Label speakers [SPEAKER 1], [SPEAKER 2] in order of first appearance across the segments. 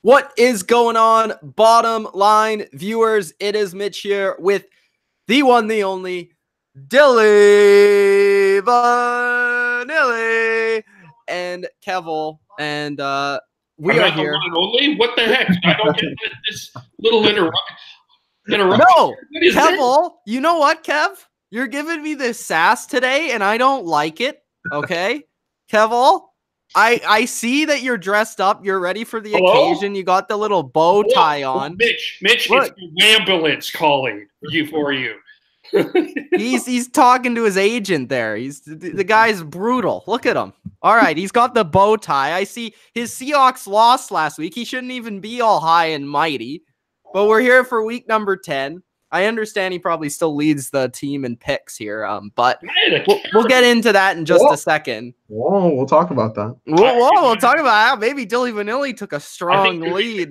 [SPEAKER 1] What is going on, bottom line viewers? It is Mitch here with the one, the only, Dilly Vanilli and Kevole, and we are here.
[SPEAKER 2] The one only? What the heck? I don't get this little interruption.
[SPEAKER 1] No, Kevole, you know what, Kev? You're giving me this sass today, and I don't like it. Okay, Kevole? I see that you're dressed up. You're ready for the occasion. You got the little bow tie on.
[SPEAKER 2] Mitch, look. It's the ambulance calling for you.
[SPEAKER 1] he's talking to his agent there. The guy's brutal. Look at him. All right, he's got the bow tie. I see his Seahawks lost last week. He shouldn't even be all high and mighty. But we're here for week number 10. I understand he probably still leads the team in picks here, but we'll get into that in just a second.
[SPEAKER 3] Whoa, we'll talk about that.
[SPEAKER 1] We'll talk about how maybe Dilly Vanilli took a strong lead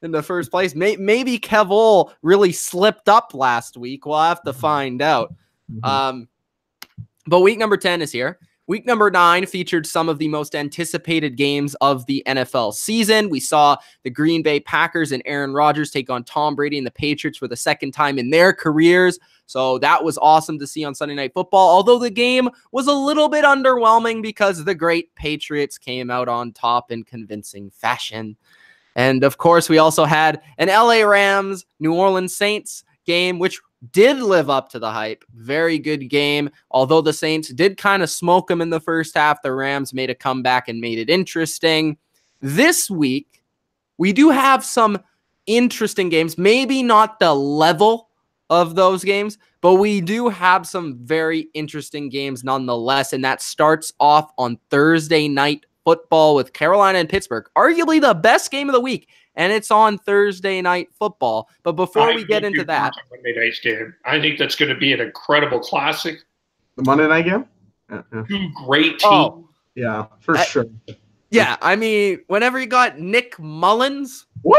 [SPEAKER 1] in the first place. Maybe Kevole really slipped up last week. We'll have to find out. But week number 10 is here. Week number 9 featured some of the most anticipated games of the NFL season. We saw the Green Bay Packers and Aaron Rodgers take on Tom Brady and the Patriots for the second time in their careers. So that was awesome to see on Sunday Night Football, although the game was a little bit underwhelming because the great Patriots came out on top in convincing fashion. And of course, we also had an LA Rams, New Orleans Saints game, which did live up to the hype. Very good game. Although the Saints did kind of smoke them in the first half, the Rams made a comeback and made it interesting. This week, we do have some interesting games. Maybe not the level of those games, but we do have some very interesting games nonetheless. And that starts off on Thursday Night Football with Carolina and Pittsburgh. Arguably the best game of the week. And it's on Thursday Night Football. But before we get into that,
[SPEAKER 2] Monday night's game, I think that's going to be an incredible classic.
[SPEAKER 3] The Monday night game?
[SPEAKER 2] Yeah. Two great teams.
[SPEAKER 3] Oh, yeah, for sure.
[SPEAKER 1] Yeah, I mean, whenever you got Nick Mullins
[SPEAKER 3] Woo!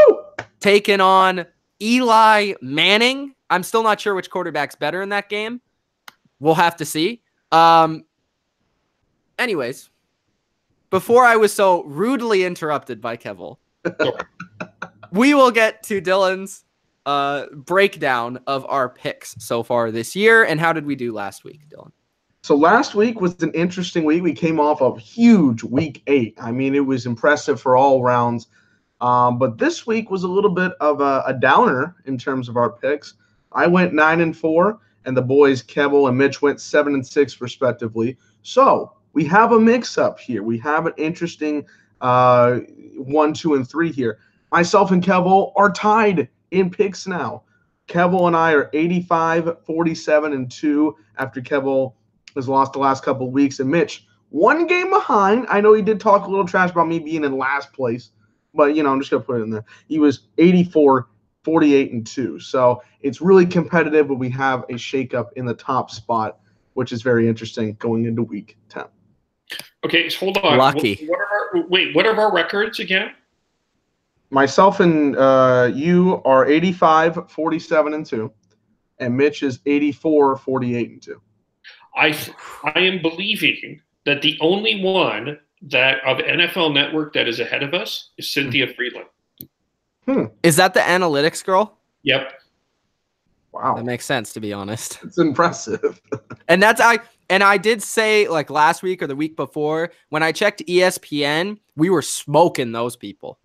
[SPEAKER 1] taking on Eli Manning, I'm still not sure which quarterback's better in that game. We'll have to see. Anyways, before I was so rudely interrupted by Kevole, we will get to Dylan's breakdown of our picks so far this year. And how did we do last week, Dylan?
[SPEAKER 3] So last week was an interesting week. We came off of huge week 8. I mean, it was impressive for all rounds. But this week was a little bit of a downer in terms of our picks. I went 9-4, and the boys, Kevole and Mitch, went 7-6 respectively. So we have a mix-up here. We have an interesting 1, 2, and 3 here. Myself and Kevole are tied in picks now. Kevole and I are 85, 47, and 2 after Kevole has lost the last couple of weeks. And Mitch, 1 game behind. I know he did talk a little trash about me being in last place, but, I'm just going to put it in there. He was 84, 48, and 2. So it's really competitive, but we have a shakeup in the top spot, which is very interesting going into week 10.
[SPEAKER 2] Okay, so hold on.
[SPEAKER 1] Lucky.
[SPEAKER 2] What are our records again?
[SPEAKER 3] Myself and you are 85, 47, and 2. And Mitch is 84, 48, and 2.
[SPEAKER 2] I am believing that the only one that of NFL Network that is ahead of us is Cynthia Friedland.
[SPEAKER 1] Is that the analytics girl?
[SPEAKER 2] Yep.
[SPEAKER 3] Wow.
[SPEAKER 1] That makes sense, to be honest.
[SPEAKER 3] It's impressive.
[SPEAKER 1] And I did say, like, last week or the week before, when I checked ESPN, we were smoking those people.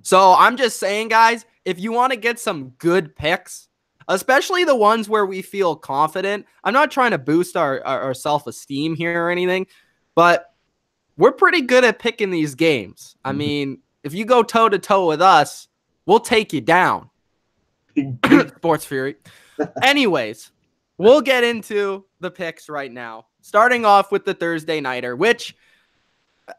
[SPEAKER 1] So I'm just saying, guys, if you want to get some good picks, especially the ones where we feel confident, I'm not trying to boost our self-esteem here or anything, but we're pretty good at picking these games. I mean, if you go toe-to-toe with us, we'll take you down. Sports Fury. Anyways, we'll get into the picks right now, starting off with the Thursday Nighter, which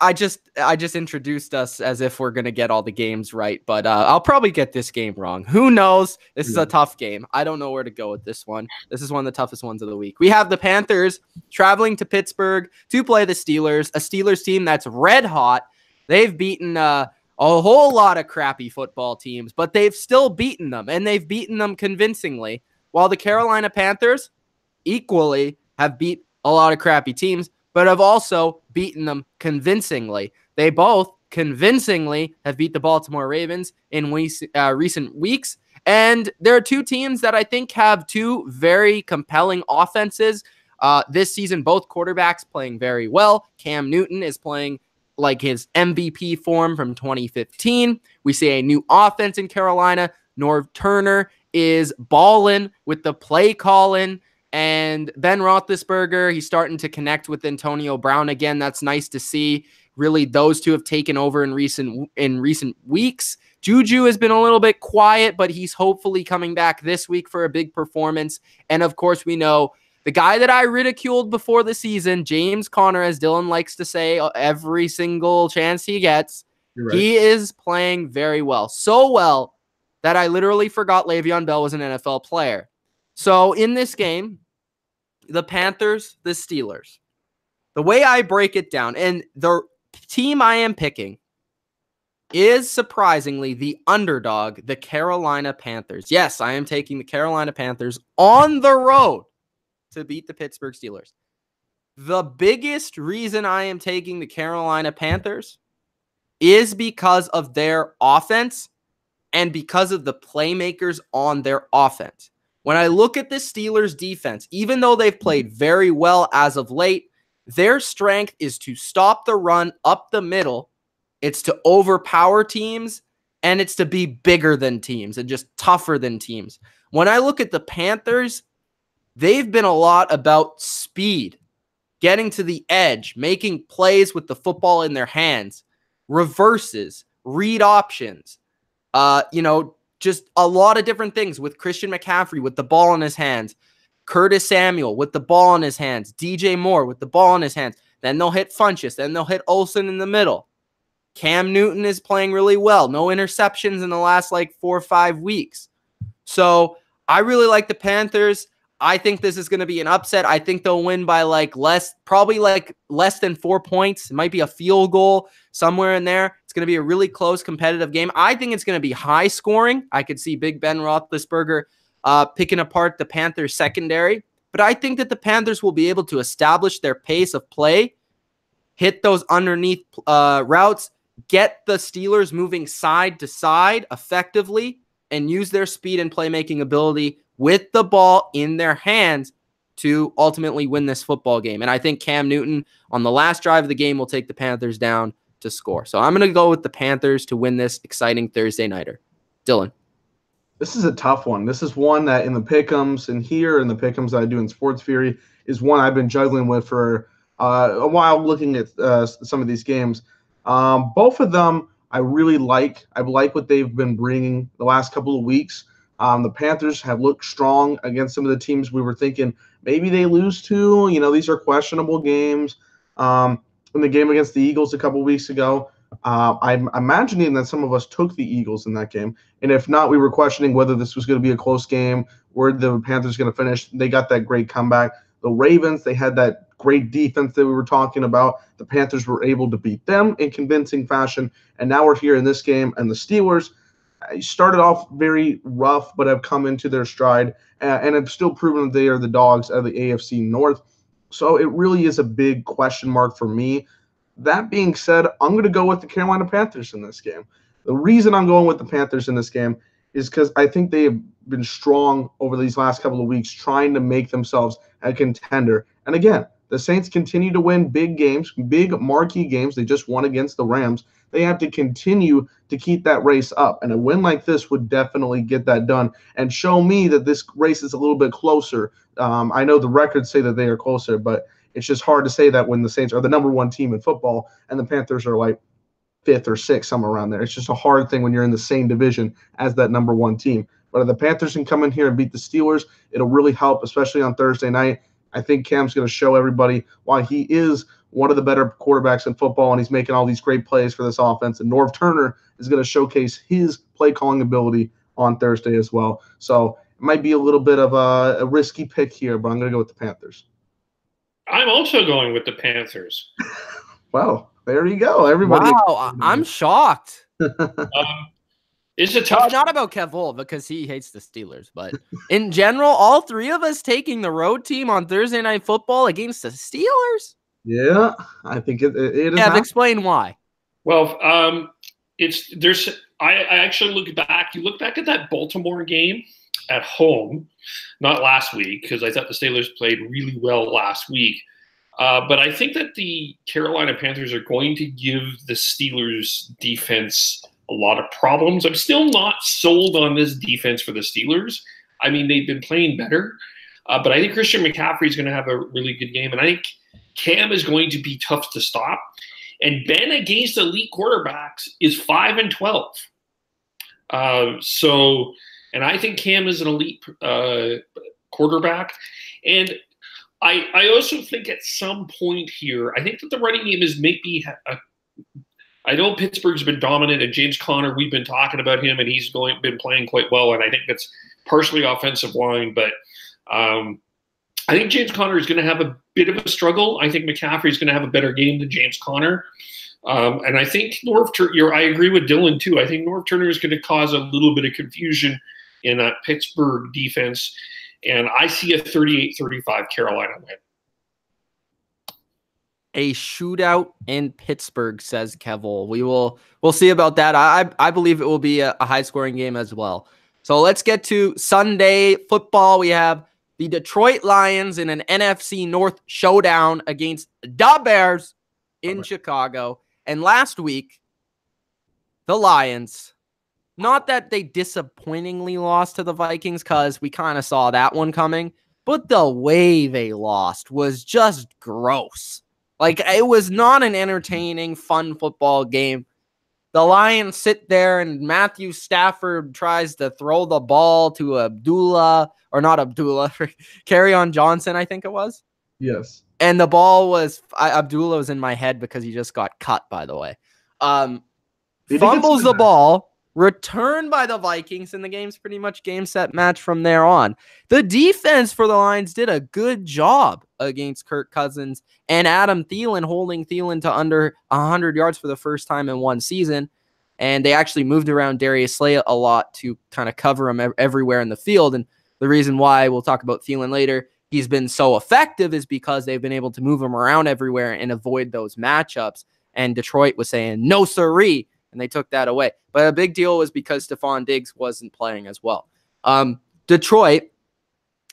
[SPEAKER 1] I just introduced us as if we're going to get all the games right, but I'll probably get this game wrong. Who knows? This is a tough game. I don't know where to go with this one. This is one of the toughest ones of the week. We have the Panthers traveling to Pittsburgh to play the Steelers, a Steelers team that's red hot. They've beaten a whole lot of crappy football teams, but they've still beaten them, and they've beaten them convincingly, while the Carolina Panthers equally have beat a lot of crappy teams, but have also beaten them convincingly. They both convincingly have beat the Baltimore Ravens in recent weeks. And there are two teams that I think have two very compelling offenses. This season, both quarterbacks playing very well. Cam Newton is playing like his MVP form from 2015. We see a new offense in Carolina. Norv Turner is balling with the play calling. And Ben Roethlisberger, he's starting to connect with Antonio Brown again. That's nice to see. Really, those two have taken over in recent weeks. Juju has been a little bit quiet, but he's hopefully coming back this week for a big performance. And of course, we know the guy that I ridiculed before the season, James Conner, as Dylan likes to say every single chance he gets, right. He is playing very well. So well that I literally forgot Le'Veon Bell was an NFL player. So in this game, the Panthers, the Steelers, the way I break it down, and the team I am picking is surprisingly the underdog, the Carolina Panthers. Yes, I am taking the Carolina Panthers on the road to beat the Pittsburgh Steelers. The biggest reason I am taking the Carolina Panthers is because of their offense and because of the playmakers on their offense. When I look at the Steelers' defense, even though they've played very well as of late, their strength is to stop the run up the middle. It's to overpower teams, and it's to be bigger than teams and just tougher than teams. When I look at the Panthers, they've been a lot about speed, getting to the edge, making plays with the football in their hands, reverses, read options, just a lot of different things with Christian McCaffrey with the ball in his hands, Curtis Samuel with the ball in his hands, DJ Moore with the ball in his hands. Then they'll hit Funchess. Then they'll hit Olsen in the middle. Cam Newton is playing really well. No interceptions in the last 4 or 5 weeks. So I really like the Panthers. I think this is going to be an upset. I think they'll win by less than 4 points. It might be a field goal somewhere in there. It's going to be a really close competitive game. I think it's going to be high scoring. I could see Big Ben Roethlisberger picking apart the Panthers secondary. But I think that the Panthers will be able to establish their pace of play, hit those underneath routes, get the Steelers moving side to side effectively, and use their speed and playmaking ability with the ball in their hands to ultimately win this football game. And I think Cam Newton on the last drive of the game will take the Panthers down to score. So I'm going to go with the Panthers to win this exciting Thursday nighter. Dylan.
[SPEAKER 3] This is a tough one. This is one that in the pick'ems and here in the pick'ems that I do in Sports Fury is one I've been juggling with for a while looking at some of these games. Both of them I really like. I like what they've been bringing the last couple of weeks. The Panthers have looked strong against some of the teams we were thinking maybe they lose to. These are questionable games. In the game against the Eagles a couple weeks ago, I'm imagining that some of us took the Eagles in that game. And if not, we were questioning whether this was going to be a close game, where the Panthers going to finish. They got that great comeback. The Ravens, they had that great defense that we were talking about. The Panthers were able to beat them in convincing fashion. And now we're here in this game. And the Steelers started off very rough, but have come into their stride and have still proven that they are the dogs of the AFC North. So it really is a big question mark for me. That being said, I'm going to go with the Carolina Panthers in this game. The reason I'm going with the Panthers in this game is because I think they have been strong over these last couple of weeks trying to make themselves a contender. And again, the Saints continue to win big games, big marquee games. They just won against the Rams. They have to continue to keep that race up. And a win like this would definitely get that done and show me that this race is a little bit closer. I know the records say that they are closer, but it's just hard to say that when the Saints are the number one team in football and the Panthers are like 5th or 6th, somewhere around there. It's just a hard thing when you're in the same division as that number one team. But if the Panthers can come in here and beat the Steelers, it'll really help, especially on Thursday night. I think Cam's going to show everybody why he is one of the better quarterbacks in football, and he's making all these great plays for this offense. And Norv Turner is going to showcase his play calling ability on Thursday as well. So it might be a little bit of a risky pick here, but I'm going to go with the Panthers.
[SPEAKER 2] I'm also going with the Panthers.
[SPEAKER 3] Well, there you go. Everybody.
[SPEAKER 1] Wow, I'm shocked.
[SPEAKER 2] It's a tough.
[SPEAKER 1] Not about Kevole because he hates the Steelers, but in general, all three of us taking the road team on Thursday Night Football against the Steelers.
[SPEAKER 3] Yeah, I think it is.
[SPEAKER 1] Yeah, explain why.
[SPEAKER 2] Well, I actually look back. You look back at that Baltimore game at home, not last week, because I thought the Steelers played really well last week. But I think that the Carolina Panthers are going to give the Steelers defense a lot of problems. I'm still not sold on this defense for the Steelers. I mean, they've been playing better, but I think Christian McCaffrey is going to have a really good game, and I think Cam is going to be tough to stop. And Ben against elite quarterbacks is 5-12. And I think Cam is an elite quarterback. And I also think at some point here, I think that the running game is maybe I know Pittsburgh's been dominant, and James Conner, we've been talking about him, and he's been playing quite well, and I think that's partially offensive line, but I think James Conner is going to have a bit of a struggle. I think McCaffrey is going to have a better game than James Conner. And I think I agree with Dylan too. I think Norv Turner is going to cause a little bit of confusion in that Pittsburgh defense. And I see a 38-35 Carolina win.
[SPEAKER 1] A shootout in Pittsburgh, says Kevole. We'll see about that. I believe it will be a high-scoring game as well. So let's get to Sunday football. We have the Detroit Lions in an NFC North showdown against the Bears in Chicago. And last week, the Lions, not that they disappointingly lost to the Vikings, because we kind of saw that one coming, but the way they lost was just gross. Like, it was not an entertaining, fun football game. The Lions sit there, and Matthew Stafford tries to throw the ball to Kerryon Johnson, I think it was.
[SPEAKER 3] Yes.
[SPEAKER 1] And the ball was, Abdullah was in my head because he just got cut, by the way. Fumbles the ball, returned by the Vikings, and the game's pretty much game, set, match from there on. The defense for the Lions did a good job against Kirk Cousins and Adam Thielen, holding Thielen to under 100 yards for the first time in one season. And they actually moved around Darius Slay a lot to kind of cover him everywhere in the field. And the reason why, we'll talk about Thielen later, he's been so effective is because they've been able to move him around everywhere and avoid those matchups. And Detroit was saying, no siree, and they took that away. But a big deal was because Stephon Diggs wasn't playing as well. Detroit,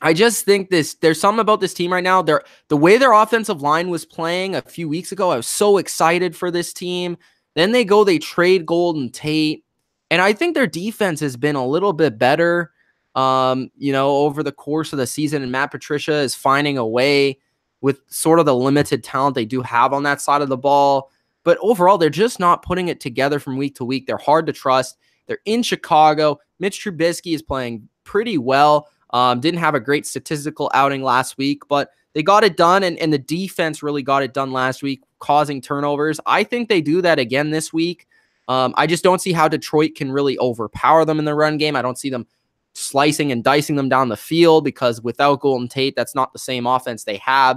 [SPEAKER 1] I just think there's something about this team right now. The way their offensive line was playing a few weeks ago, I was so excited for this team. Then they trade Golden Tate. And I think their defense has been a little bit better, over the course of the season. And Matt Patricia is finding a way with sort of the limited talent they do have on that side of the ball. But overall, they're just not putting it together from week to week. They're hard to trust. They're in Chicago. Mitch Trubisky is playing pretty well. Didn't have a great statistical outing last week, but they got it done, and the defense really got it done last week, causing turnovers. I think they do that again this week. I just don't see how Detroit can really overpower them in the run game. I don't see them slicing and dicing them down the field, because without Golden Tate, that's not the same offense they have.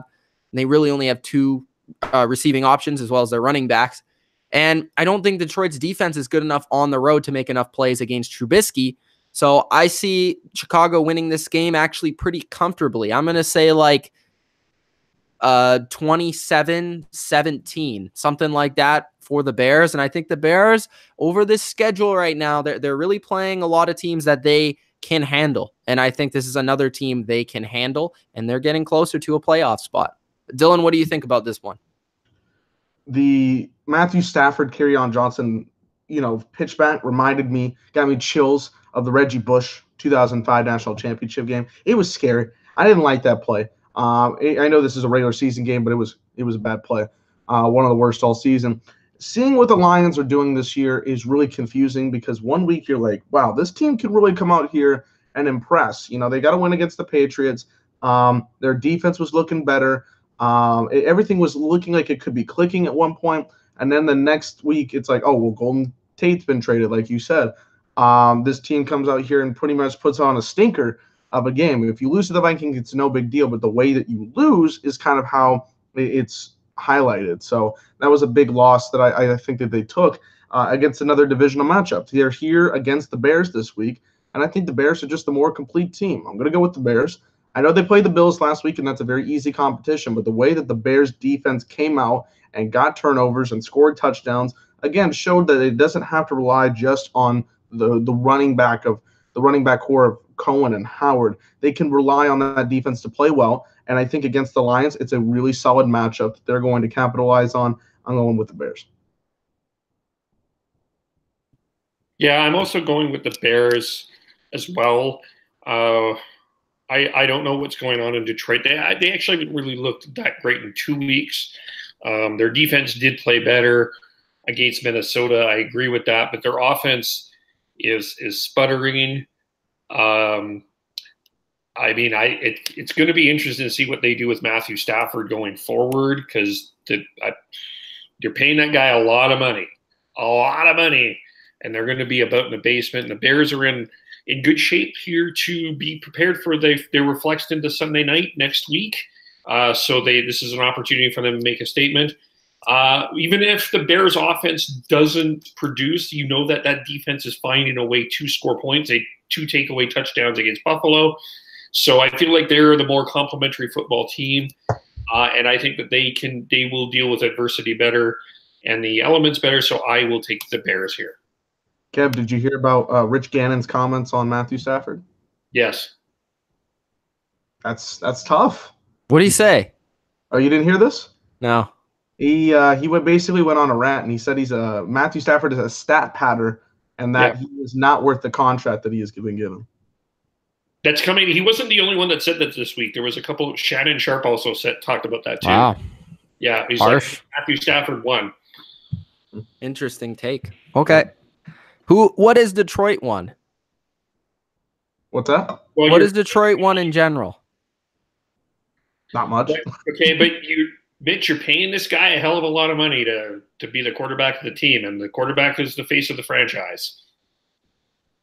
[SPEAKER 1] And they really only have two receiving options as well as their running backs. And I don't think Detroit's defense is good enough on the road to make enough plays against Trubisky. So I see Chicago winning this game actually pretty comfortably. I'm going to say like 27-17, something like that for the Bears. And I think the Bears, over this schedule right now, they're really playing a lot of teams that they can handle. And I think this is another team they can handle, and they're getting closer to a playoff spot. Dylan, what do you think about this one?
[SPEAKER 3] The Matthew Stafford, Kerryon Johnson, pitch back got me chills of the Reggie Bush 2005 National Championship game. It was scary. I didn't like that play. I know this is a regular season game, but it was a bad play. One of the worst all season. Seeing what the Lions are doing this year is really confusing, because one week you're like, wow, this team can really come out here and impress. They got to win against the Patriots. Their defense was looking better. Everything was looking like it could be clicking at one point. And then the next week it's like, oh, well, Golden Tate's been traded, like you said. This team comes out here and pretty much puts on a stinker of a game. If you lose to the Vikings, it's no big deal, but the way that you lose is kind of how it's highlighted. So that was a big loss that I think that they took against another divisional matchup. They're here against the Bears this week, and I think the Bears are just the more complete team. I'm going to go with the Bears. I know they played the Bills last week, and that's a very easy competition, but the way that the Bears defense came out and got turnovers and scored touchdowns again, showed that it doesn't have to rely just on the running back core of Cohen and Howard. They can rely on that defense to play well. And I think against the Lions, it's a really solid matchup that they're going to capitalize on. I'm going with the Bears.
[SPEAKER 2] Yeah, I'm also going with the Bears as well. I don't know what's going on in Detroit. They actually haven't really looked that great in 2 weeks. Their defense did play better against Minnesota. I agree with that, but their offense is sputtering. It's going to be interesting to see what they do with Matthew Stafford going forward, because you're paying that guy a lot of money, and they're going to be about in the basement. And the Bears are in good shape here to be prepared for they were flexed into Sunday night next week. So this is an opportunity for them to make a statement. Even if the Bears offense doesn't produce, you know that defense is finding a way to score points. 2 takeaway touchdowns against Buffalo. So I feel like they're the more complimentary football team. And I think that they will deal with adversity better and the elements better. So I will take the Bears here.
[SPEAKER 3] Kev, did you hear about Rich Gannon's comments on Matthew Stafford?
[SPEAKER 2] Yes.
[SPEAKER 3] That's tough.
[SPEAKER 1] What did he say?
[SPEAKER 3] Oh, you didn't hear this?
[SPEAKER 1] No.
[SPEAKER 3] He basically went on a rant, and he said Matthew Stafford is a stat patter, and that he is not worth the contract that he has been given.
[SPEAKER 2] That's coming. He wasn't the only one that said that this week. There was a couple. Shannon Sharp also talked about that too.
[SPEAKER 1] Wow.
[SPEAKER 2] Yeah, he's
[SPEAKER 1] harsh.
[SPEAKER 2] Like Matthew Stafford won.
[SPEAKER 1] Interesting take. Okay. What is Detroit won?
[SPEAKER 3] What's that?
[SPEAKER 2] Well,
[SPEAKER 1] what is Detroit won in general?
[SPEAKER 3] Not much.
[SPEAKER 2] Okay, but Mitch, you're paying this guy a hell of a lot of money to be the quarterback of the team, and the quarterback is the face of the franchise.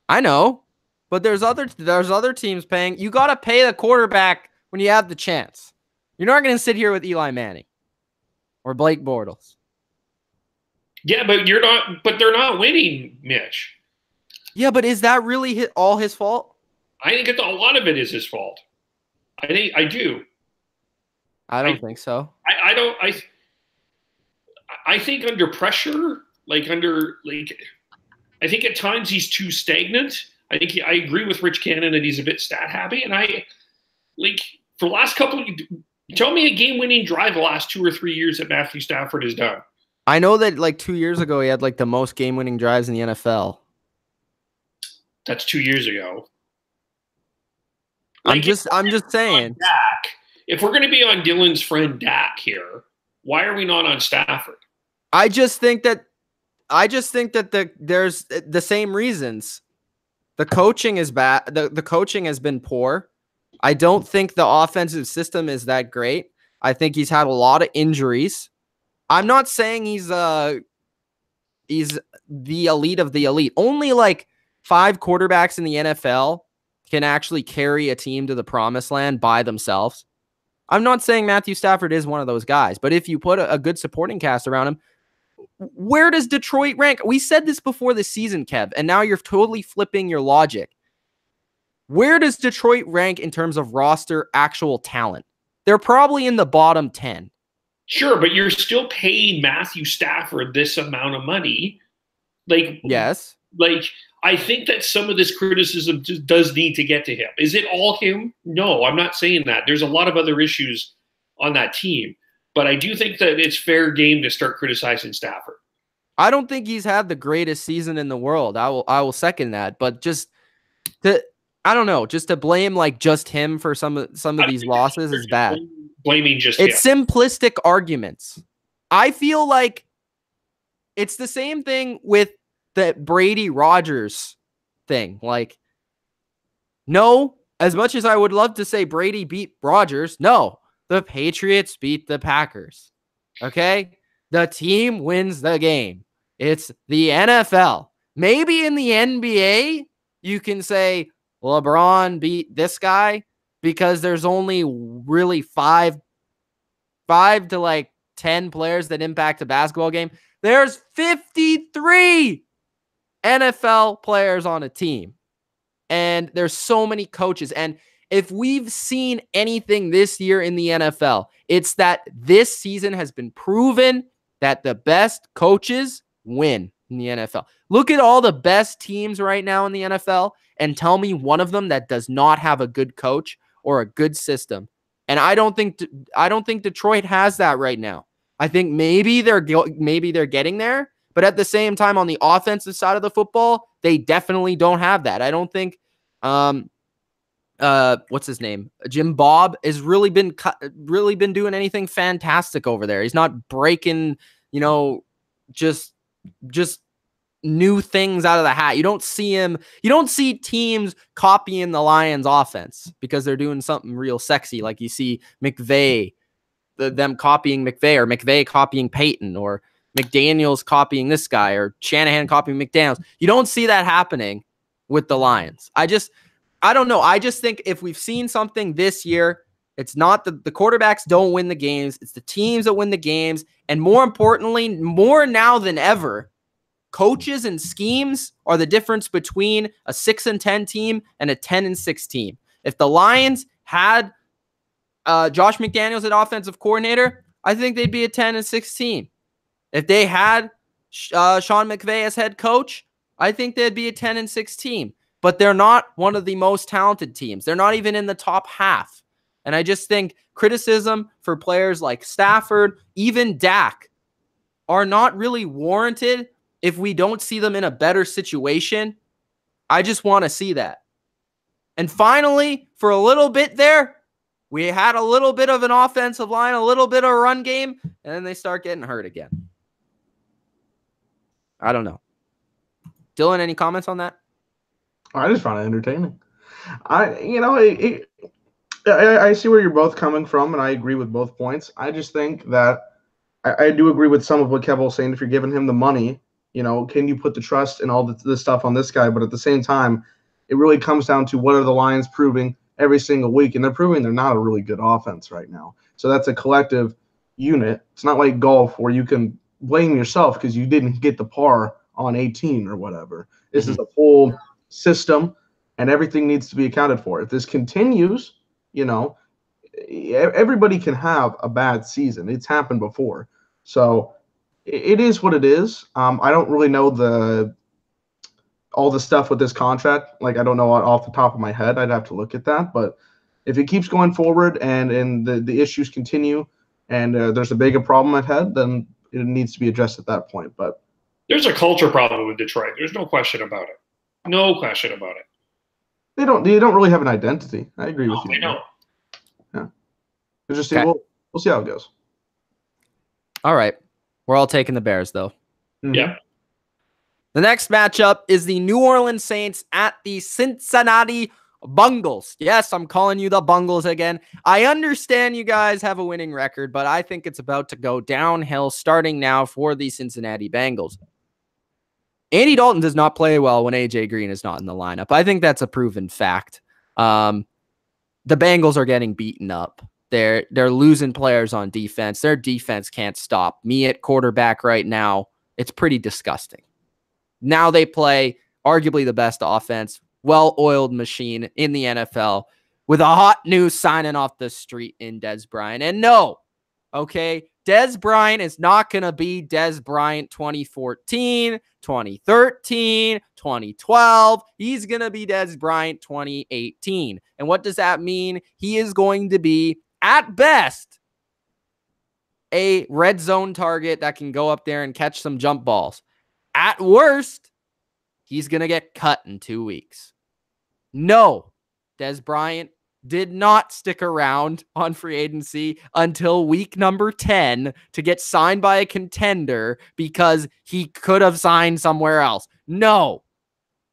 [SPEAKER 1] I know, but there's other teams paying. You got to pay the quarterback when you have the chance. You're not going to sit here with Eli Manning or Blake Bortles.
[SPEAKER 2] Yeah, but they're not winning, Mitch.
[SPEAKER 1] Yeah, but is that really all his fault?
[SPEAKER 2] I think a lot of it is his fault. I do.
[SPEAKER 1] I don't think so.
[SPEAKER 2] I think under pressure, I think at times he's too stagnant. I agree with Rich Cannon that he's a bit stat happy, and for the last couple, tell me a game-winning drive the last 2 or 3 years that Matthew Stafford has done.
[SPEAKER 1] I know that 2 years ago he had the most game-winning drives in the NFL.
[SPEAKER 2] That's 2 years ago.
[SPEAKER 1] I'm just saying.
[SPEAKER 2] Dak, if we're going to be on Dylan's friend Dak here, why are we not on Stafford?
[SPEAKER 1] I just think that there's the same reasons. The coaching is bad. The coaching has been poor. I don't think the offensive system is that great. I think he's had a lot of injuries. I'm not saying he's the elite of the elite. Only 5 quarterbacks in the NFL can actually carry a team to the promised land by themselves. I'm not saying Matthew Stafford is one of those guys, but if you put a good supporting cast around him, where does Detroit rank? We said this before the season, Kev, and now you're totally flipping your logic. Where does Detroit rank in terms of roster actual talent? They're probably in the bottom 10.
[SPEAKER 2] Sure, but you're still paying Matthew Stafford this amount of money.
[SPEAKER 1] Yes.
[SPEAKER 2] I think that some of this criticism does need to get to him. Is it all him? No, I'm not saying that. There's a lot of other issues on that team. But I do think that it's fair game to start criticizing Stafford.
[SPEAKER 1] I don't think he's had the greatest season in the world. I will second that. But just to blame just him for some of these losses is bad.
[SPEAKER 2] Blaming just
[SPEAKER 1] it's
[SPEAKER 2] him.
[SPEAKER 1] Simplistic arguments. I feel like it's the same thing with the Brady Rodgers thing. No, as much as I would love to say Brady beat Rodgers, no, the Patriots beat the Packers. Okay? The team wins the game. It's the NFL. Maybe in the NBA, you can say LeBron beat this guy because there's only really 5 to 10 players that impact a basketball game. There's 53 NFL players on a team. And there's so many coaches. And if we've seen anything this year in the NFL, it's that this season has been proven that the best coaches win in the NFL. Look at all the best teams right now in the NFL and tell me one of them that does not have a good coach or a good system. And I don't think Detroit has that right now. I think maybe they're getting there, but at the same time, on the offensive side of the football, they definitely don't have that. I don't think what's his name? Jim Bob has really been doing anything fantastic over there. He's not breaking, just new things out of the hat. You don't see teams copying the Lions offense because they're doing something real sexy. Like you see McVay, them copying McVay, or McVay copying Peyton, or McDaniels copying this guy, or Shanahan copying McDaniels. You don't see that happening with the Lions. I don't know. I just think if we've seen something this year, it's not the quarterbacks don't win the games. It's the teams that win the games. And more importantly, more now than ever, coaches and schemes are the difference between a 6-10 team and a 10-6 team. If the Lions had Josh McDaniels as offensive coordinator, I think they'd be a 10-6 team. If they had Sean McVay as head coach, I think they'd be a 10-6 team. But they're not one of the most talented teams. They're not even in the top half. And I just think criticism for players like Stafford, even Dak, are not really warranted if we don't see them in a better situation. I just want to see that. And finally, for a little bit there, we had a little bit of an offensive line, a little bit of a run game, and then they start getting hurt again. I don't know. Dylan, any comments on that?
[SPEAKER 3] I just found it entertaining. I see where you're both coming from, and I agree with both points. I just think that I do agree with some of what Kevole saying. If you're giving him the money, can you put the trust and all this stuff on this guy? But at the same time, it really comes down to what are the Lions proving every single week, and they're proving they're not a really good offense right now. So that's a collective unit. It's not like golf where you can blame yourself because you didn't get the par on 18 or whatever. This is a full system, and everything needs to be accounted for. If this continues, everybody can have a bad season. It's happened before. So it is what it is. I don't really know all the stuff with this contract. Like, I don't know off the top of my head. I'd have to look at that. But if it keeps going forward and the issues continue and there's a bigger problem ahead, then it needs to be addressed at that point. But
[SPEAKER 2] there's a culture problem with Detroit. There's no question about it. No question about it.
[SPEAKER 3] They don't really have an identity. I agree with you.
[SPEAKER 2] I know.
[SPEAKER 3] Yeah. Just okay. We'll see how it goes.
[SPEAKER 1] All right. We're all taking the Bears, though.
[SPEAKER 3] Mm-hmm.
[SPEAKER 2] Yeah.
[SPEAKER 1] The next matchup is the New Orleans Saints at the Cincinnati Bengals. Yes, I'm calling you the Bengals again. I understand you guys have a winning record, but I think it's about to go downhill starting now for the Cincinnati Bengals. Andy Dalton does not play well when AJ Green is not in the lineup. I think that's a proven fact. The Bengals are getting beaten up. They're losing players on defense. Their defense can't stop me at quarterback right now. It's pretty disgusting. Now they play arguably the best offense, well-oiled machine in the NFL with a hot new signing off the street in Dez Bryant. And no, okay, Dez Bryant is not going to be Dez Bryant 2014, 2013, 2012. He's going to be Dez Bryant 2018. And what does that mean? He is going to be, at best, a red zone target that can go up there and catch some jump balls. At worst, he's going to get cut in 2 weeks. No, Dez Bryant did not stick around on free agency until week number 10 to get signed by a contender because he could have signed somewhere else. No,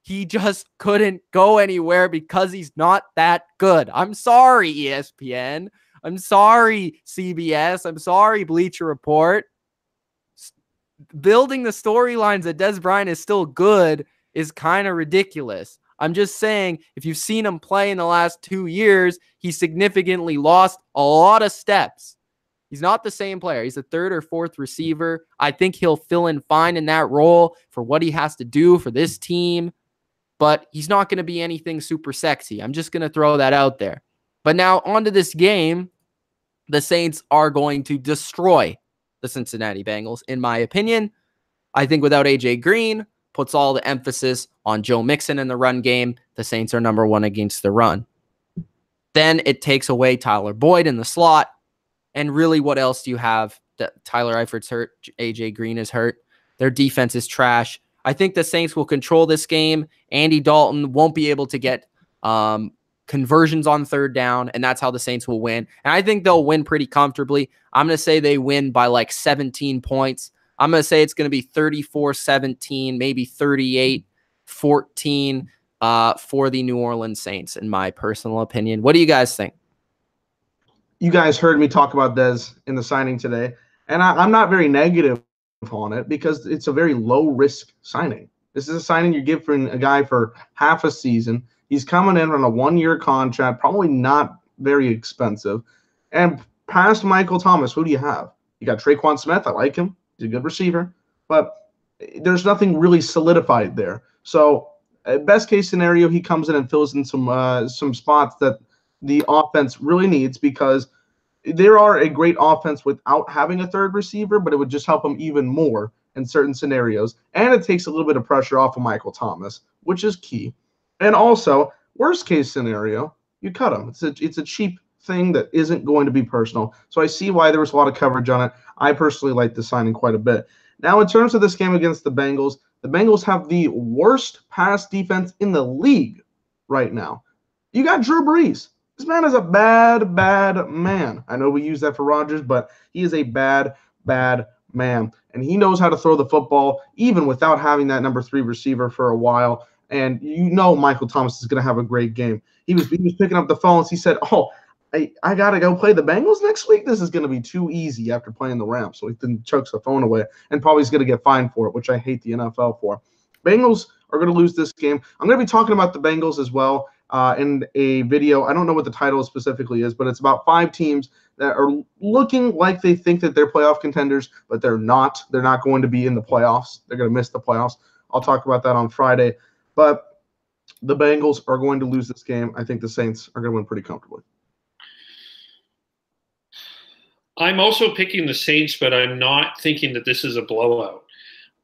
[SPEAKER 1] he just couldn't go anywhere because he's not that good. I'm sorry, ESPN. I'm sorry, CBS. I'm sorry, Bleacher Report. Building the storylines that Dez Bryant is still good is kind of ridiculous. I'm just saying, if you've seen him play in the last 2 years, he significantly lost a lot of steps. He's not the same player. He's the third or fourth receiver. I think he'll fill in fine in that role for what he has to do for this team, but he's not going to be anything super sexy. I'm just going to throw that out there. But now onto this game, the Saints are going to destroy the Cincinnati Bengals, in my opinion. I think without AJ Green, puts all the emphasis on Joe Mixon in the run game. The Saints are number 1 against the run. Then it takes away Tyler Boyd in the slot. And really, what else do you have? Tyler Eifert's hurt. AJ Green is hurt. Their defense is trash. I think the Saints will control this game. Andy Dalton won't be able to get conversions on third down, and that's how the Saints will win. And I think they'll win pretty comfortably. I'm going to say they win by like 17 points. I'm going to say it's going to be 34-17, maybe 38-14 for the New Orleans Saints, in my personal opinion. What do you guys think?
[SPEAKER 3] You guys heard me talk about Dez in the signing today, and I'm not very negative on it because it's a very low-risk signing. This is a signing you give for a guy for half a season. He's coming in on a 1-year contract, probably not very expensive. And past Michael Thomas, who do you have? You got Traquan Smith. I like him. He's a good receiver. But there's nothing really solidified there. So best case scenario, he comes in and fills in some spots that the offense really needs, because there are a great offense without having a third receiver, but it would just help them even more in certain scenarios. And it takes a little bit of pressure off of Michael Thomas, which is key. And also, worst case scenario, you cut him. It's a cheap thing that isn't going to be personal. So I see why there was a lot of coverage on it. I personally like the signing quite a bit. Now, in terms of this game against the Bengals have the worst pass defense in the league right now. You got Drew Brees. This man is a bad, bad man. I know we use that for Rodgers, but he is a bad, bad man. And he knows how to throw the football, even without having that number 3 receiver for a while. And you know Michael Thomas is going to have a great game. He was picking up the phones. He said, I got to go play the Bengals next week. This is going to be too easy after playing the Rams. So he then chucks the phone away and probably is going to get fined for it, which I hate the NFL for. Bengals are going to lose this game. I'm going to be talking about the Bengals as well in a video. I don't know what the title specifically is, but it's about 5 teams that are looking like they think that they're playoff contenders, but they're not. They're not going to be in the playoffs. They're going to miss the playoffs. I'll talk about that on Friday. But the Bengals are going to lose this game. I think the Saints are going to win pretty comfortably.
[SPEAKER 2] I'm also picking the Saints, but I'm not thinking that this is a blowout.